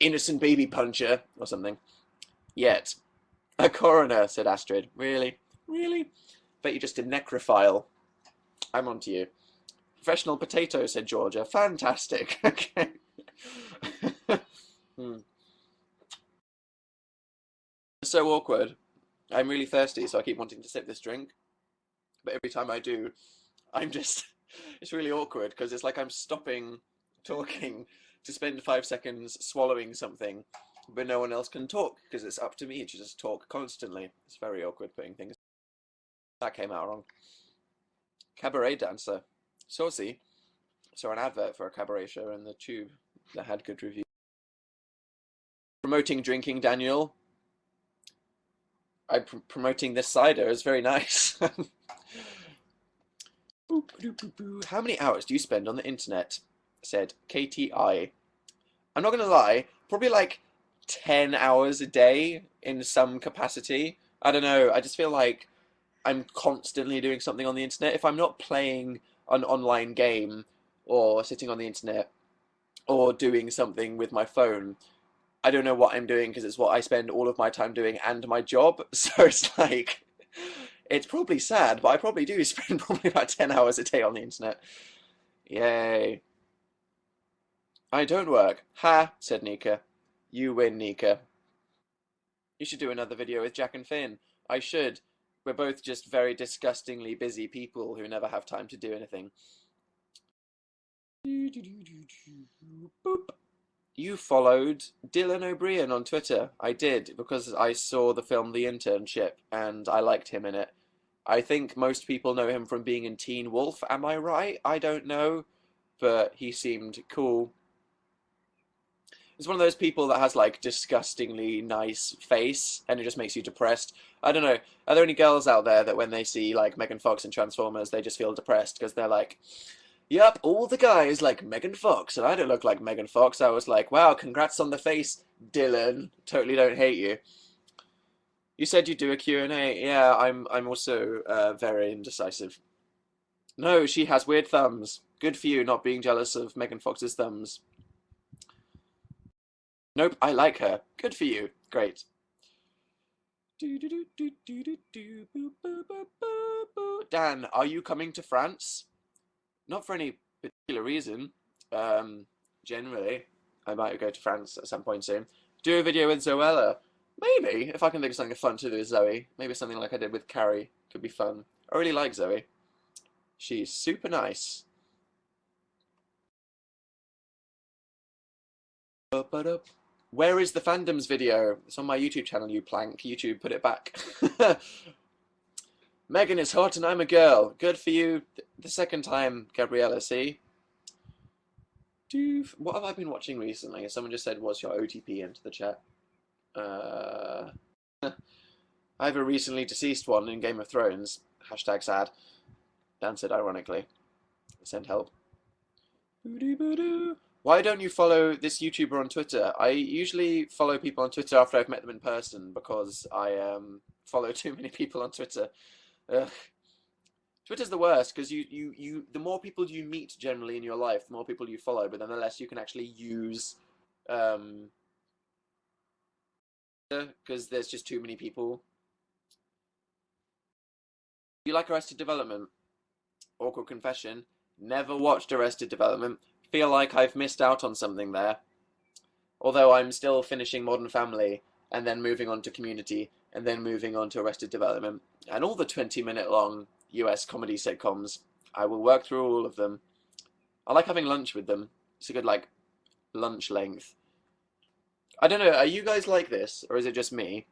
innocent baby puncher or something. Yet. A coroner, said Astrid. Really? Really? Bet you just a necrophile. I'm on to you. Professional potato, said Georgia. Fantastic. Okay. It's so awkward. I'm really thirsty, so I keep wanting to sip this drink. But every time I do, I'm just... It's really awkward, because it's like I'm stopping talking to spend 5 seconds swallowing something, but no one else can talk, because it's up to me to just talk constantly. It's very awkward putting things... That came out wrong. Cabaret dancer. Saucy. Saw an advert for a cabaret show in the Tube that had good reviews. Promoting drinking, Daniel. I'm promoting this cider. It's very nice. How many hours do you spend on the internet? Said KTI. I'm not going to lie, probably like 10 hours a day in some capacity. I don't know, I just feel like I'm constantly doing something on the internet. If I'm not playing an online game or sitting on the internet or doing something with my phone, I don't know what I'm doing because it's what I spend all of my time doing and my job. So it's like, it's probably sad, but I probably do spend probably about 10 hours a day on the internet. Yay. I don't work. Ha, said Nika. You win, Nika. You should do another video with Jack and Finn. I should. We're both just very disgustingly busy people who never have time to do anything. Boop. You followed Dylan O'Brien on Twitter. I did, because I saw the film The Internship, and I liked him in it. I think most people know him from being in Teen Wolf, am I right? I don't know, but he seemed cool. It's one of those people that has, like, disgustingly nice face, and it just makes you depressed. I don't know, are there any girls out there that when they see, like, Megan Fox in Transformers, they just feel depressed, because they're like... Yep, all the guys like Megan Fox, and I don't look like Megan Fox. I was like, wow, congrats on the face, Dylan. Totally don't hate you. You said you'd do a Q&A. Yeah, I'm also very indecisive. No, she has weird thumbs. Good for you not being jealous of Megan Fox's thumbs. Nope, I like her. Good for you. Great. Dan, are you coming to France? Not for any particular reason. Generally, I might go to France at some point soon. Do a video with Zoella. Maybe, if I can think of something fun to do with Zoe. Maybe something like I did with Carrie. Could be fun. I really like Zoe. She's super nice. Where is the fandoms video? It's on my YouTube channel, you plank. YouTube, put it back. Megan is hot and I'm a girl. Good for you. The second time, Gabriella, see? What have I been watching recently? Someone just said, what's your OTP into the chat? I have a recently deceased one in Game of Thrones. Hashtag sad. Dan said ironically. Send help. Why don't you follow this YouTuber on Twitter? I usually follow people on Twitter after I've met them in person because I follow too many people on Twitter. Ugh. Twitter's the worst because the more people you meet generally in your life, the more people you follow, but then the less you can actually use because there's just too many people. You like Arrested Development? Awkward confession. Never watched Arrested Development. Feel like I've missed out on something there. Although I'm still finishing Modern Family and then moving on to Community and then moving on to Arrested Development and all the 20-minute long US comedy sitcoms. I will work through all of them. I like having lunch with them. It's a good, like, lunch length. I don't know, are you guys like this, or is it just me?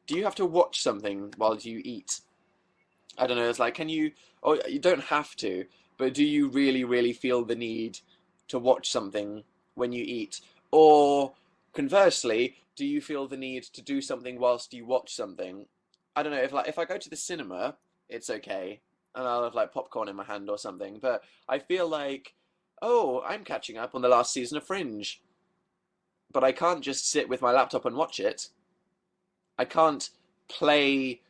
Do you have to watch something while you eat? I don't know, it's like, can you... Oh, you don't have to, but do you really, really feel the need to watch something when you eat? Or, conversely, do you feel the need to do something whilst you watch something? I don't know, if I go to the cinema, it's okay, and I'll have like popcorn in my hand or something, but I feel like, oh, I'm catching up on the last season of Fringe, but I can't just sit with my laptop and watch it. I can't play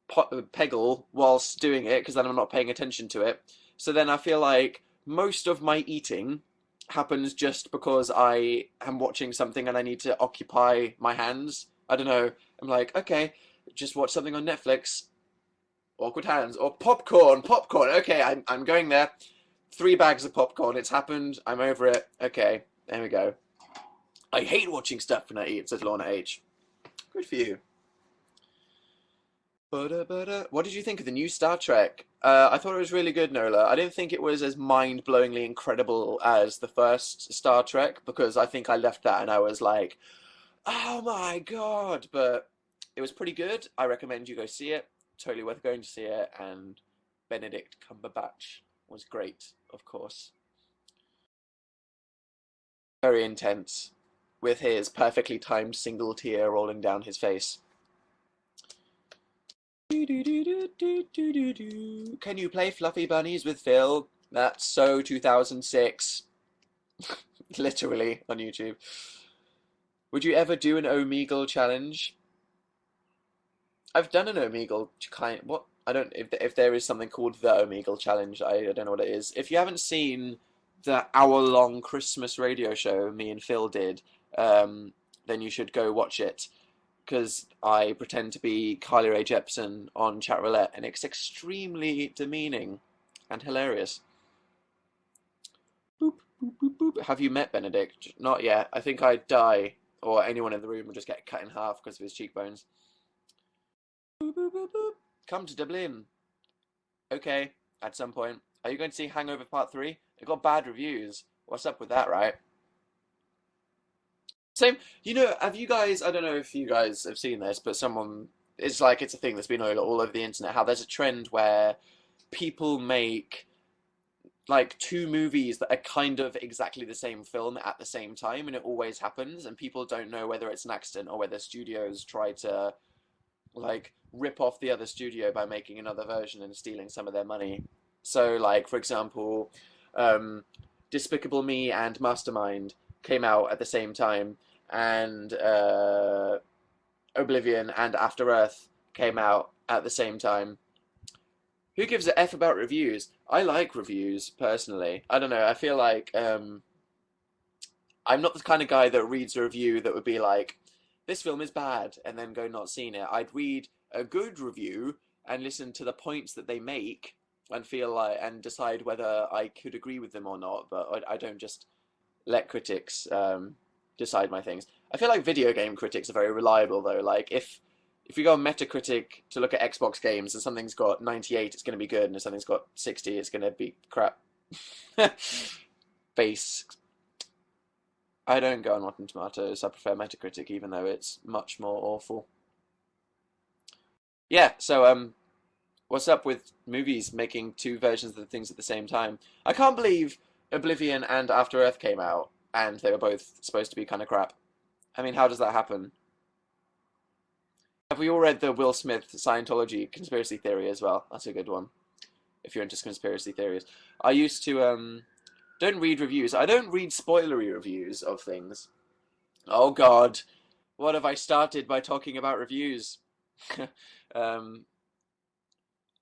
Peggle whilst doing it, because then I'm not paying attention to it. So then I feel like most of my eating happens just because I am watching something and I need to occupy my hands. I don't know, I'm like, okay, just watch something on Netflix. Awkward hands. Or popcorn. Popcorn. Okay, I'm going there. 3 bags of popcorn. It's happened. I'm over it. Okay, there we go. I hate watching stuff when I eat, says Lorna H. Good for you. What did you think of the new Star Trek? I thought it was really good, Nola. I didn't think it was as mind-blowingly incredible as the first Star Trek, because I think I left that and I was like, oh my god! But it was pretty good. I recommend you go see it. Totally worth going to see it. And Benedict Cumberbatch was great, of course. Very intense, with his perfectly timed single tear rolling down his face. Can you play Fluffy Bunnies with Phil? That's so 2006. Literally on YouTube. Would you ever do an Omegle challenge? I've done an Omegle kind. What? I don't. If there is something called the Omegle challenge, I don't know what it is. If you haven't seen the hour-long Christmas radio show me and Phil did, then you should go watch it. Because I pretend to be Carly Rae Jepsen on Chat Roulette, and it's extremely demeaning and hilarious. Boop, boop, boop, boop. Have you met Benedict? Not yet. I think I'd die, or anyone in the room would just get cut in half because of his cheekbones. Boop, boop, boop, boop. Come to Dublin. Okay, at some point. Are you going to see Hangover Part 3? It got bad reviews. What's up with that, right? Same, have you guys, I don't know if you guys have seen this, but it's a thing that's been all over the internet, how there's a trend where people make like 2 movies that are kind of exactly the same film at the same time, and it always happens, and people don't know whether it's an accident or whether studios try to like rip off the other studio by making another version and stealing some of their money. So like, for example, Despicable Me and Mastermind came out at the same time, and Oblivion and After Earth came out at the same time. Who gives a F about reviews? I like reviews, personally. I don't know, I feel like I'm not the kind of guy that reads a review that would be like, this film is bad, and then go not seen it. I'd read a good review and listen to the points that they make and feel like, and decide whether I could agree with them or not, but I don't just let critics decide my things. I feel like video game critics are very reliable though. Like if you go on Metacritic to look at Xbox games and something's got 98, it's going to be good, and if something's got 60, it's going to be crap. Base. I don't go on Rotten Tomatoes. I prefer Metacritic, even though it's much more awful. Yeah, so what's up with movies making 2 versions of the things at the same time? I can't believe Oblivion and After Earth came out, and they were both supposed to be kind of crap. I mean, how does that happen? Have we all read the Will Smith Scientology conspiracy theory as well? That's a good one, if you're into conspiracy theories. I used to, don't read reviews. I don't read spoilery reviews of things. Oh god, what have I started by talking about reviews?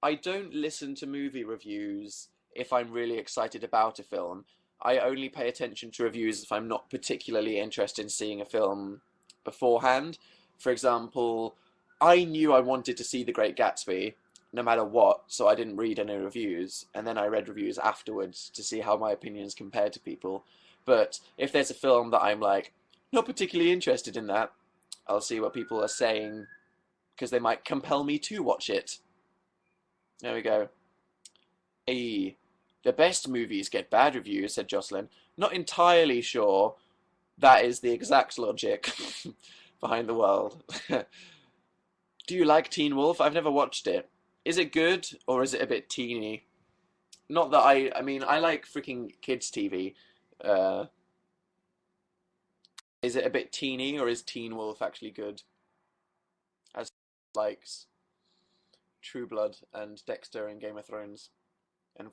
I don't listen to movie reviews if I'm really excited about a film. I only pay attention to reviews if I'm not particularly interested in seeing a film beforehand. For example, I knew I wanted to see The Great Gatsby, no matter what, so I didn't read any reviews, and then I read reviews afterwards to see how my opinions compared to people. But if there's a film that I'm like, not particularly interested in that, I'll see what people are saying, because they might compel me to watch it. There we go. Hey, the best movies get bad reviews, said Jocelyn. Not entirely sure that is the exact logic behind the world. Do you like Teen Wolf? I've never watched it. Is it good, or is it a bit teeny? Not that I mean, I like freaking kids' TV. Is it a bit teeny, or is Teen Wolf actually good? As likes True Blood and Dexter and Game of Thrones. And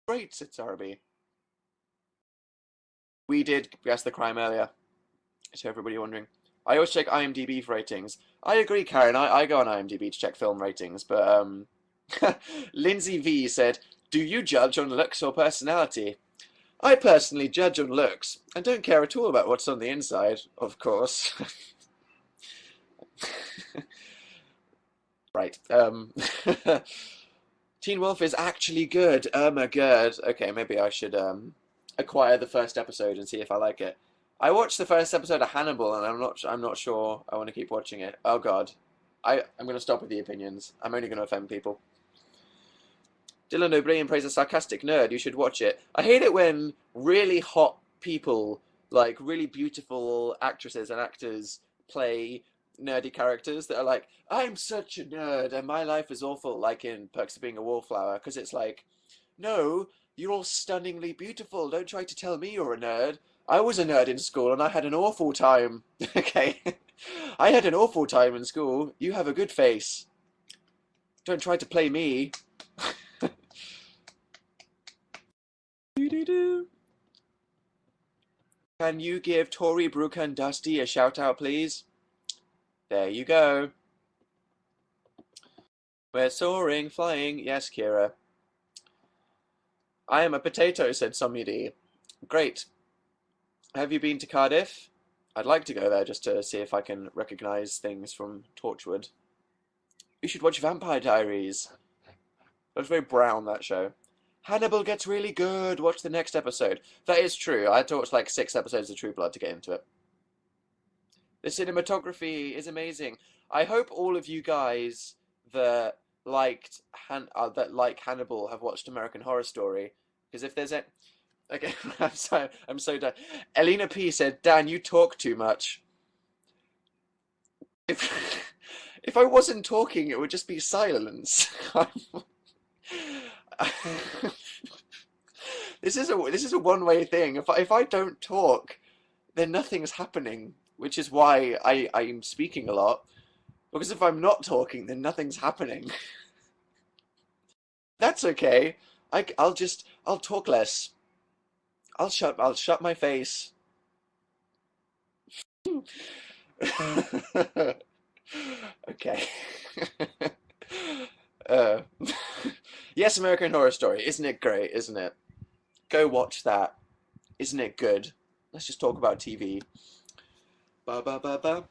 great, said Sarabi. We did guess the crime earlier, to everybody wondering. I always check IMDb for ratings. I agree, Karen. I go on IMDb to check film ratings, but Lindsay V said, do you judge on looks or personality? I personally judge on looks, and don't care at all about what's on the inside, of course. Right. Teen Wolf is actually good. Oh my god. Okay, maybe I should acquire the first episode and see if I like it. I watched the first episode of Hannibal and I'm not sure I want to keep watching it. Oh god. I'm going to stop with the opinions. I'm only going to offend people. Dylan O'Brien plays a sarcastic nerd. You should watch it. I hate it when really hot people, like really beautiful actresses and actors, play nerdy characters that are like, I'm such a nerd and my life is awful, like in Perks of Being a Wallflower, because it's like, no, you're all stunningly beautiful. Don't try to tell me you're a nerd. I was a nerd in school and I had an awful time. Okay. I had an awful time in school. You have a good face. Don't try to play me. Can you give Tori, Brooke, and Dusty a shout out, please? There you go. We're soaring, flying. Yes, Kira. I am a potato, said Somidi. Great. Have you been to Cardiff? I'd like to go there just to see if I can recognise things from Torchwood. You should watch Vampire Diaries. It was very brown, that show. Hannibal gets really good. Watch the next episode. That is true. I had to watch like 6 episodes of True Blood to get into it. The cinematography is amazing. I hope all of you guys that like Hannibal have watched American Horror Story. Because if there's a... Okay, I'm so done. Elena P said, Dan, you talk too much. If I wasn't talking, it would just be silence. This is a one-way thing. If I don't talk, then nothing's happening, which is why I'm speaking a lot. Because if I'm not talking, then nothing's happening. That's okay. I'll talk less. I'll shut my face. Okay. Yes, American Horror Story. Isn't it great, isn't it? Go watch that. Isn't it good? Let's just talk about TV. Ba ba ba ba.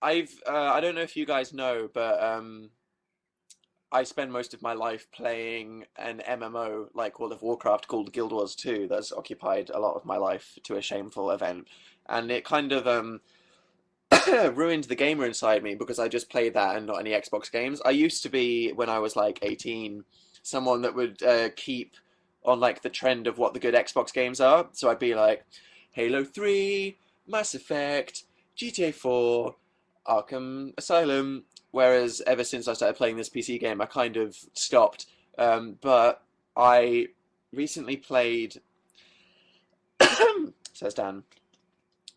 I don't know if you guys know, but I spend most of my life playing an MMO like World of Warcraft called Guild Wars 2 that's occupied a lot of my life to a shameful event. And it kind of ruined the gamer inside me because I just played that and not any Xbox games. I used to be, when I was like 18, someone that would keep on like the trend of what the good Xbox games are. So I'd be like Halo 3, Mass Effect, GTA 4, Arkham Asylum. Whereas ever since I started playing this PC game, I kind of stopped. But I recently played, says Dan,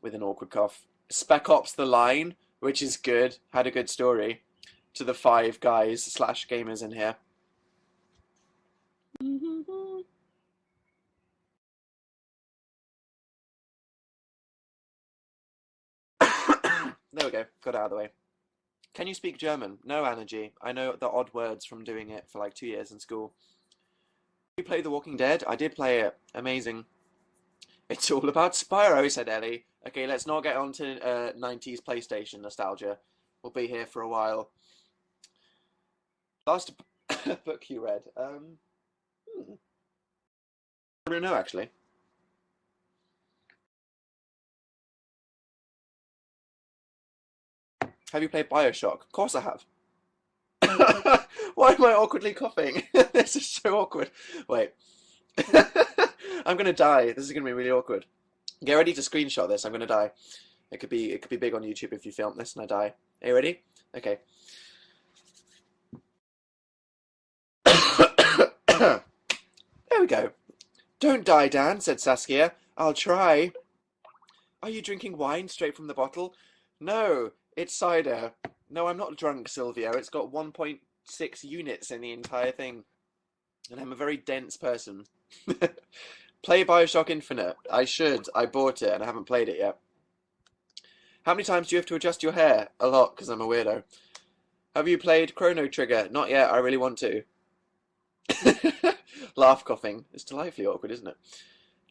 with an awkward cough, Spec Ops: The Line, which is good, had a good story, to the 5 guys / gamers in here. There we go, got it out of the way. Can you speak German? No, Energy. I know the odd words from doing it for like 2 years in school. You play The Walking Dead? I did play it. Amazing. It's all about Spyro, said Ellie. Okay, let's not get on to 90s PlayStation nostalgia. We'll be here for a while. Last book you read? I don't know, actually. Have you played Bioshock? Of course I have. Why am I awkwardly coughing? This is so awkward. Wait. I'm gonna die. This is gonna be really awkward. Get ready to screenshot this. I'm gonna die. It could be big on YouTube if you film this and I die. Are you ready? Okay. There we go. Don't die, Dan, said Saskia. I'll try. Are you drinking wine straight from the bottle? No, it's cider. No, I'm not drunk, Sylvia. It's got 1.6 units in the entire thing. And I'm a very dense person. Play Bioshock Infinite. I should. I bought it and I haven't played it yet. How many times do you have to adjust your hair? A lot, because I'm a weirdo. Have you played Chrono Trigger? Not yet. I really want to. Laugh coughing. It's delightfully awkward, isn't it?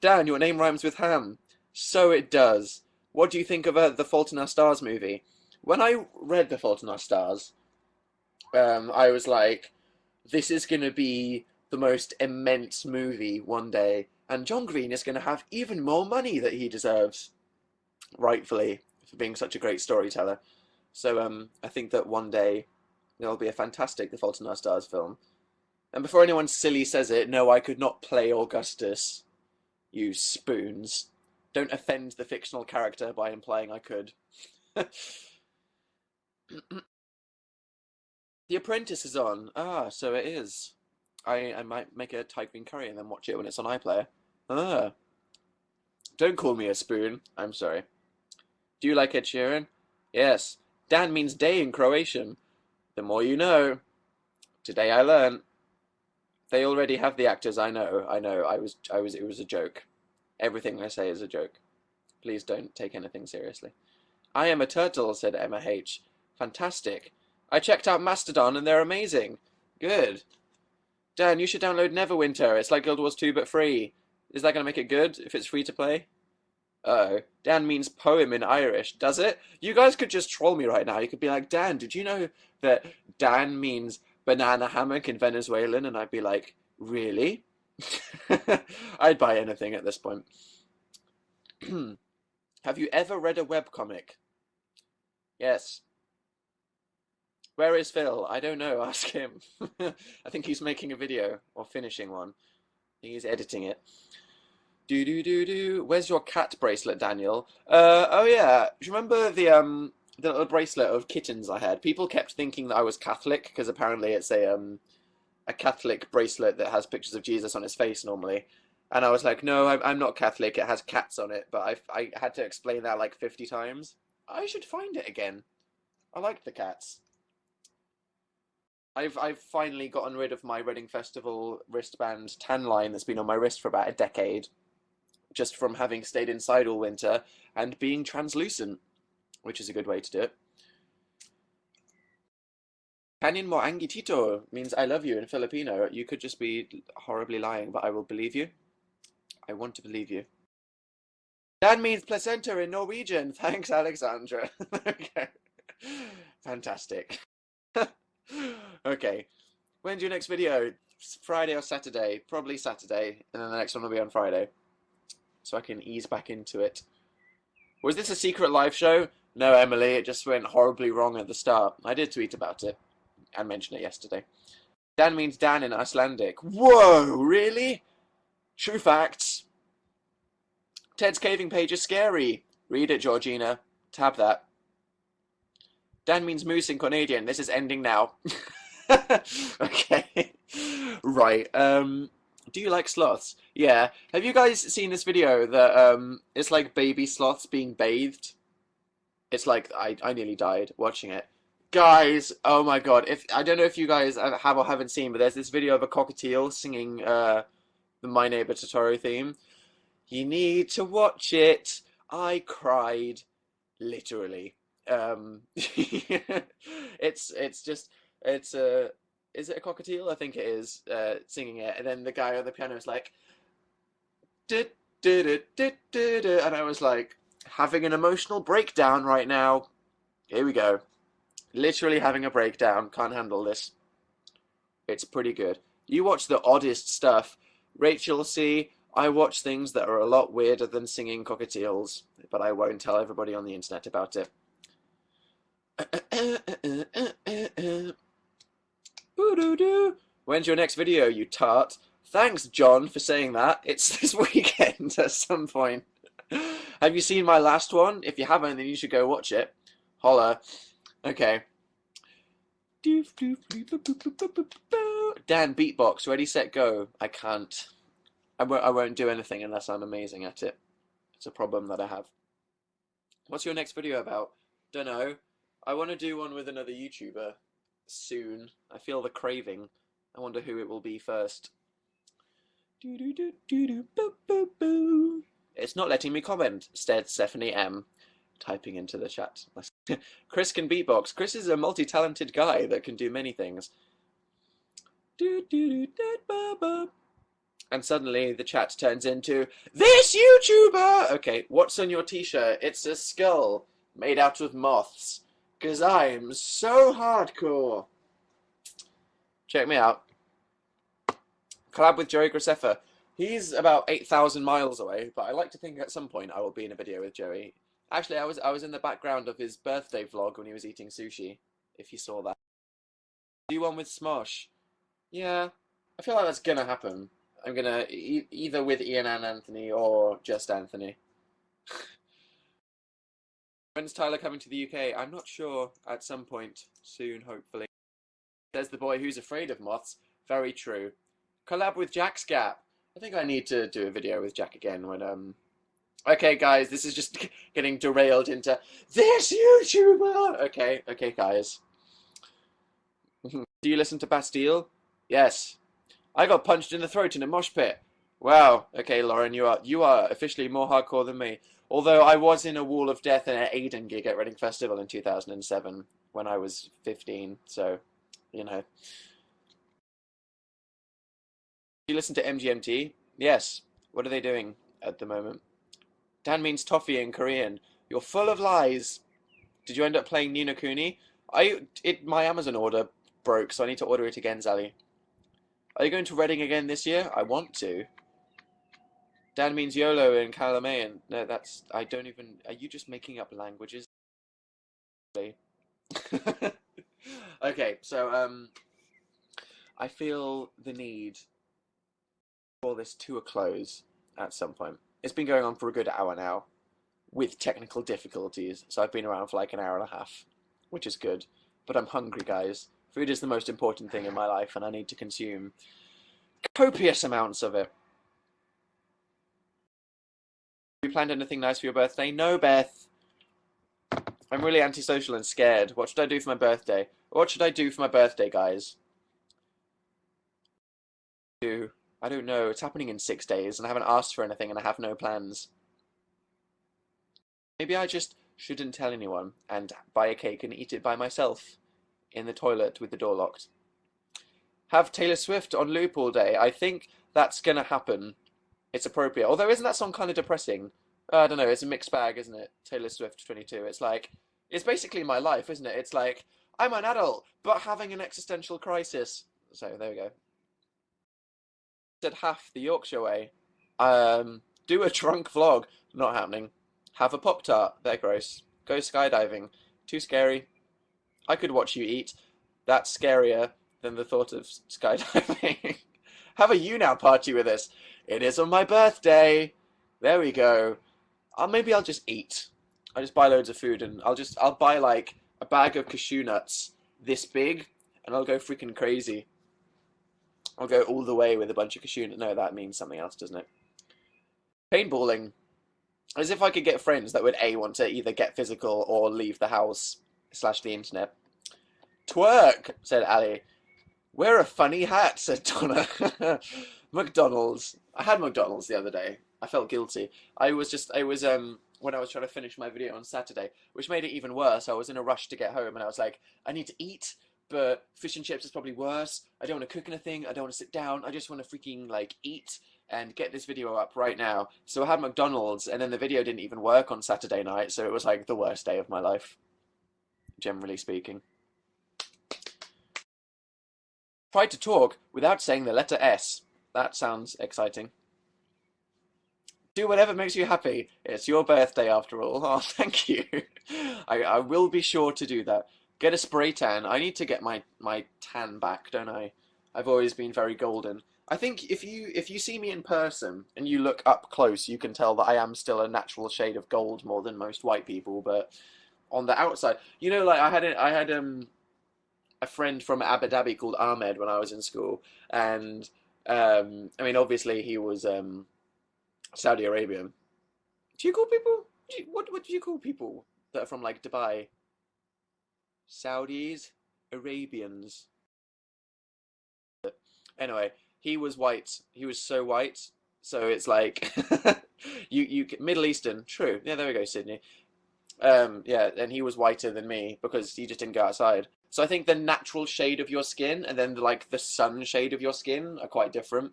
Dan, your name rhymes with ham. So it does. What do you think of the Fault in Our Stars movie? When I read The Fault in Our Stars, I was like, this is going to be the most immense movie one day, and John Green is going to have even more money that he deserves, rightfully, for being such a great storyteller. So I think that one day there'll be a fantastic The Fault in Our Stars film. And before anyone silly says it, no, I could not play Augustus, you spoons. Don't offend the fictional character by implying I could. The Apprentice is on. Ah, so it is. I might make a Thai green curry and then watch it when it's on iPlayer. Ah. Don't call me a spoon. I'm sorry. Do you like Ed Sheeran? Yes. Dan means day in Croatian. The more you know. Today I learned. They already have the actors, I know. It was a joke. Everything I say is a joke. Please don't take anything seriously. I am a turtle, said Emma H. Fantastic. I checked out Mastodon and they're amazing. Good. Dan, you should download Neverwinter. It's like Guild Wars 2 but free. Is that going to make it good if it's free to play? Uh-oh. Dan means poem in Irish. Does it? You guys could just troll me right now. You could be like, Dan, did you know that Dan means banana hammock in Venezuelan? And I'd be like, really? I'd buy anything at this point. Have you ever read a webcomic? Yes. Where is Phil? I don't know. Ask him. I think he's making a video or finishing one. He's editing it. Do. Where's your cat bracelet, Daniel? Oh yeah. Do you remember the little bracelet of kittens I had? People kept thinking that I was Catholic because apparently it's a Catholic bracelet that has pictures of Jesus on its face normally. And I was like, no, I'm not Catholic. It has cats on it. But I had to explain that like 50 times. I should find it again. I like the cats. I've finally gotten rid of my Reading Festival wristband tan line that's been on my wrist for about a decade, just from having stayed inside all winter and being translucent, which is a good way to do it. Kanin mo angitito means I love you in Filipino. You could just be horribly lying, but I will believe you. I want to believe you. That means placenta in Norwegian. Thanks, Alexandra. Okay. Fantastic. Okay. When's your next video? Friday or Saturday? Probably Saturday, and then the next one will be on Friday. So I can ease back into it. Was this a secret live show? No, Emily, it just went horribly wrong at the start. I did tweet about it and mention it yesterday. Dan means Dan in Icelandic. Whoa, really? True facts. Ted's caving page is scary. Read it, Georgina. Tab that. Dan means moose in Canadian. This is ending now. Okay. Right. Do you like sloths? Yeah. Have you guys seen this video that it's like baby sloths being bathed? It's like I nearly died watching it. Guys, oh my god. If I don't know if you guys have or haven't seen, but there's this video of a cockatiel singing the My Neighbor Totoro theme. You need to watch it. I cried literally. It's is it a cockatiel? I think it is, singing it, and then the guy on the piano is like, and I was like, having an emotional breakdown right now. Here we go. Literally having a breakdown. Can't handle this. It's pretty good. You watch the oddest stuff. Rachel, see, I watch things that are a lot weirder than singing cockatiels, but I won't tell everybody on the internet about it. When's your next video, you tart? Thanks, John, for saying that. It's this weekend at some point. Have you seen my last one? If you haven't, then you should go watch it. Holla. Okay. Dan, beatbox, ready, set, go. I can't. I won't do anything unless I'm amazing at it. It's a problem that I have. What's your next video about? Dunno. I want to do one with another YouTuber soon. I feel the craving. I wonder who it will be first. It's not letting me comment, said Stephanie M. Typing into the chat. Chris can beatbox. Chris is a multi-talented guy that can do many things. And suddenly the chat turns into, this YouTuber! Okay, what's on your t-shirt? It's a skull made out of moths. Because I'm so hardcore. Check me out. Collab with Joey Graceffa. He's about 8,000 miles away, but I like to think at some point I will be in a video with Joey. Actually, I was in the background of his birthday vlog when he was eating sushi, if you saw that. Do one with Smosh. Yeah, I feel like that's gonna happen. I'm gonna either with Ian and Anthony or just Anthony. When's Tyler coming to the UK? I'm not sure. At some point soon, hopefully. There's the boy who's afraid of moths. Very true. Collab with Jack's Gap. I think I need to do a video with Jack again when Okay, guys, this is just getting derailed into this YouTuber. Okay, guys. Do you listen to Bastille? Yes. I got punched in the throat in a mosh pit. Wow. Okay, Lauren, you are officially more hardcore than me. Although I was in a Wall of Death and an Aiden gig at Reading Festival in 2007 when I was 15. So, you know. Do you listen to MGMT? Yes. What are they doing at the moment? Dan means toffee in Korean. You're full of lies. Did you end up playing Ni no Kuni? My Amazon order broke, so I need to order it again, Zally. Are you going to Reading again this year? I want to. Dan means YOLO in Calamayan. No, that's... I don't even... Are you just making up languages? Okay, so, I feel the need to call this to a close at some point. It's been going on for a good hour now, with technical difficulties, so I've been around for like an hour and a half, which is good. But I'm hungry, guys. Food is the most important thing in my life, and I need to consume copious amounts of it. Have you planned anything nice for your birthday? No, Beth. I'm really antisocial and scared. What should I do for my birthday? What should I do for my birthday, guys? I don't know. It's happening in 6 days, and I haven't asked for anything, and I have no plans. Maybe I just shouldn't tell anyone, and buy a cake and eat it by myself in the toilet with the door locked. Have Taylor Swift on loop all day. I think that's gonna happen. It's appropriate. Although, isn't that song kind of depressing? I don't know. It's a mixed bag, isn't it? Taylor Swift 22. It's like, it's basically my life, isn't it? It's like, I'm an adult, but having an existential crisis. So, there we go. Said half the Yorkshire way. Do a drunk vlog. Not happening. Have a Pop-Tart. They're gross. Go skydiving. Too scary. I could watch you eat. That's scarier than the thought of skydiving. Have a Younow party with us. It is on my birthday. There we go. Maybe I'll just eat. I'll just buy loads of food and I'll buy like a bag of cashew nuts this big and I'll go freaking crazy. I'll go all the way with a bunch of cashew nuts. No, that means something else, doesn't it? Paintballing. As if I could get friends that would want to either get physical or leave the house / the internet. Twerk, said Ali. Wear a funny hat, said Donna. McDonald's. I had McDonald's the other day. I felt guilty. When I was trying to finish my video on Saturday, which made it even worse. I was in a rush to get home and I was like, I need to eat, but fish and chips is probably worse. I don't want to cook anything. I don't want to sit down. I just want to freaking like eat and get this video up right now. So I had McDonald's and then the video didn't even work on Saturday night. So it was like the worst day of my life, generally speaking. Try to talk without saying the letter S. That sounds exciting. Do whatever makes you happy. It's your birthday after all. Oh, thank you. I will be sure to do that. Get a spray tan. I need to get my tan back, don't I? I've always been very golden. I think if you see me in person and you look up close, you can tell that I am still a natural shade of gold more than most white people. But on the outside, you know, like I had a friend from Abu Dhabi called Ahmed when I was in school, and I mean, obviously he was Saudi Arabian. Do you call people? What do you call people that are from like Dubai? Saudis, Arabians. Anyway, he was white. He was so white. So it's like you Middle Eastern. True. Yeah, there we go, Sydney. Yeah, and he was whiter than me because he just didn't go outside. So I think the natural shade of your skin and then like the sun shade of your skin are quite different.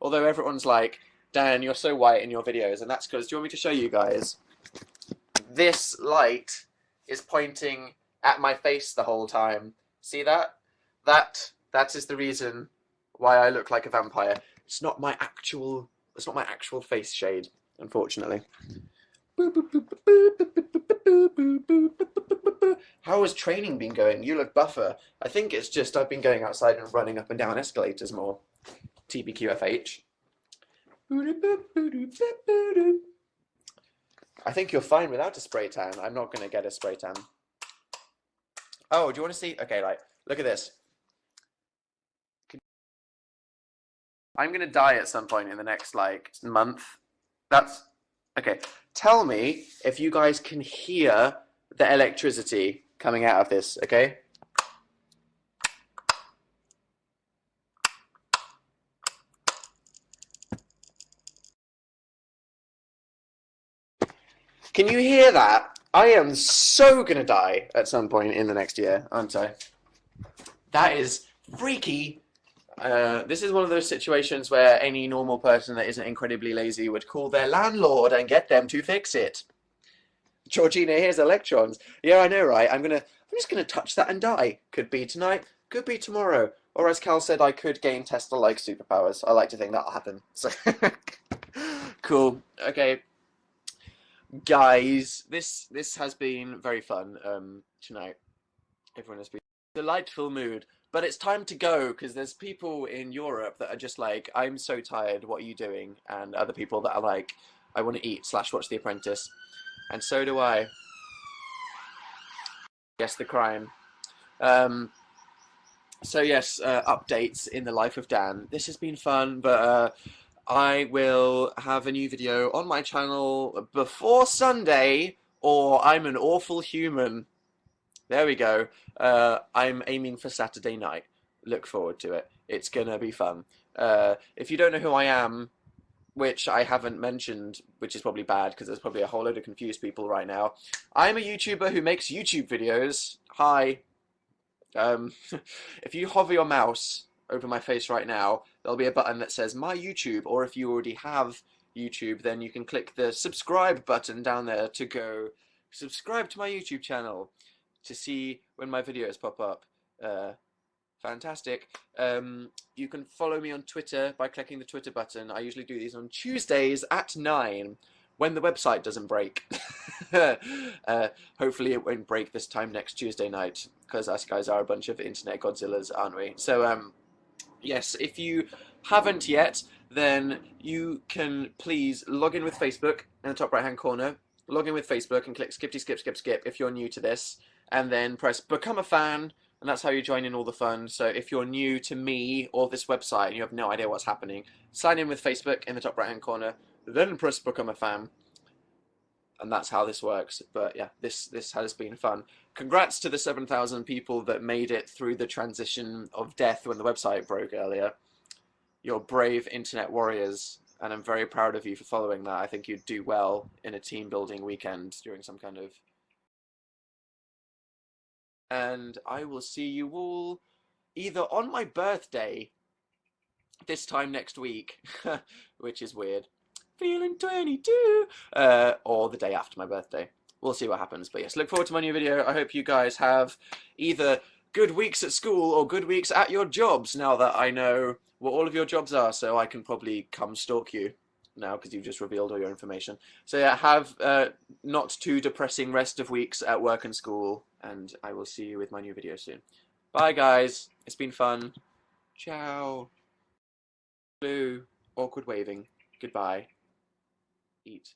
Although everyone's like, Dan, you're so white in your videos, and that's because, do you want me to show you guys? This light is pointing at my face the whole time. See that? That is the reason why I look like a vampire. It's not my actual face shade, unfortunately. How has training been going? You look buffer. I think it's just I've been going outside and running up and down escalators more. TBQFH. I think you're fine without a spray tan. I'm not going to get a spray tan. Oh, do you want to see? Okay, like, look at this. I'm going to die at some point in the next, like, month. That's... Okay, tell me if you guys can hear the electricity coming out of this, okay? Can you hear that? I am so gonna die at some point in the next year, aren't I? That is freaky. This is one of those situations where any normal person that isn't incredibly lazy would call their landlord and get them to fix it. Georgina, here's electrons. Yeah, I know, right? I'm just gonna touch that and die. Could be tonight, could be tomorrow. Or as Cal said, I could gain Tesla-like superpowers. I like to think that'll happen. So cool. Okay. Guys, this has been very fun tonight. Everyone has been in a delightful mood, but it's time to go because there's people in Europe that are just like, I'm so tired, what are you doing? And other people that are like, I want to eat / watch The Apprentice. And so do I. Guess the crime. So yes, updates in the life of Dan. This has been fun, but I will have a new video on my channel before Sunday, or I'm an awful human. There we go. I'm aiming for Saturday night. Look forward to it. It's gonna be fun. If you don't know who I am, which I haven't mentioned, which is probably bad because there's probably a whole load of confused people right now. I'm a YouTuber who makes YouTube videos. Hi. If you hover your mouse over my face right now, there'll be a button that says My YouTube, or if you already have YouTube, then you can click the subscribe button down there to go subscribe to my YouTube channel to see when my videos pop up. Fantastic. You can follow me on Twitter by clicking the Twitter button. I usually do these on Tuesdays at 9 when the website doesn't break. Hopefully it won't break this time next Tuesday night, because us guys are a bunch of internet Godzillas, aren't we? So yes, if you haven't yet, then you can please log in with Facebook in the top right hand corner. Log in with Facebook and click skip if you're new to this, and then press become a fan, and that's how you join in all the fun. So if you're new to me or this website and you have no idea what's happening, sign in with Facebook in the top right hand corner, then press become a fan. And that's how this works. But yeah, this has been fun. Congrats to the 7,000 people that made it through the transition of death when the website broke earlier. You're brave internet warriors, and I'm very proud of you for following that. I think you'd do well in a team building weekend during some kind of... And I will see you all either on my birthday this time next week, which is weird, feeling 22, or the day after my birthday. We'll see what happens. But yes, look forward to my new video. I hope you guys have either good weeks at school or good weeks at your jobs, now that I know what all of your jobs are, so I can probably come stalk you now because you've just revealed all your information. So yeah, have not too depressing rest of weeks at work and school, and I will see you with my new video soon. Bye guys, it's been fun. Ciao. Blue, awkward waving. Goodbye. Eat.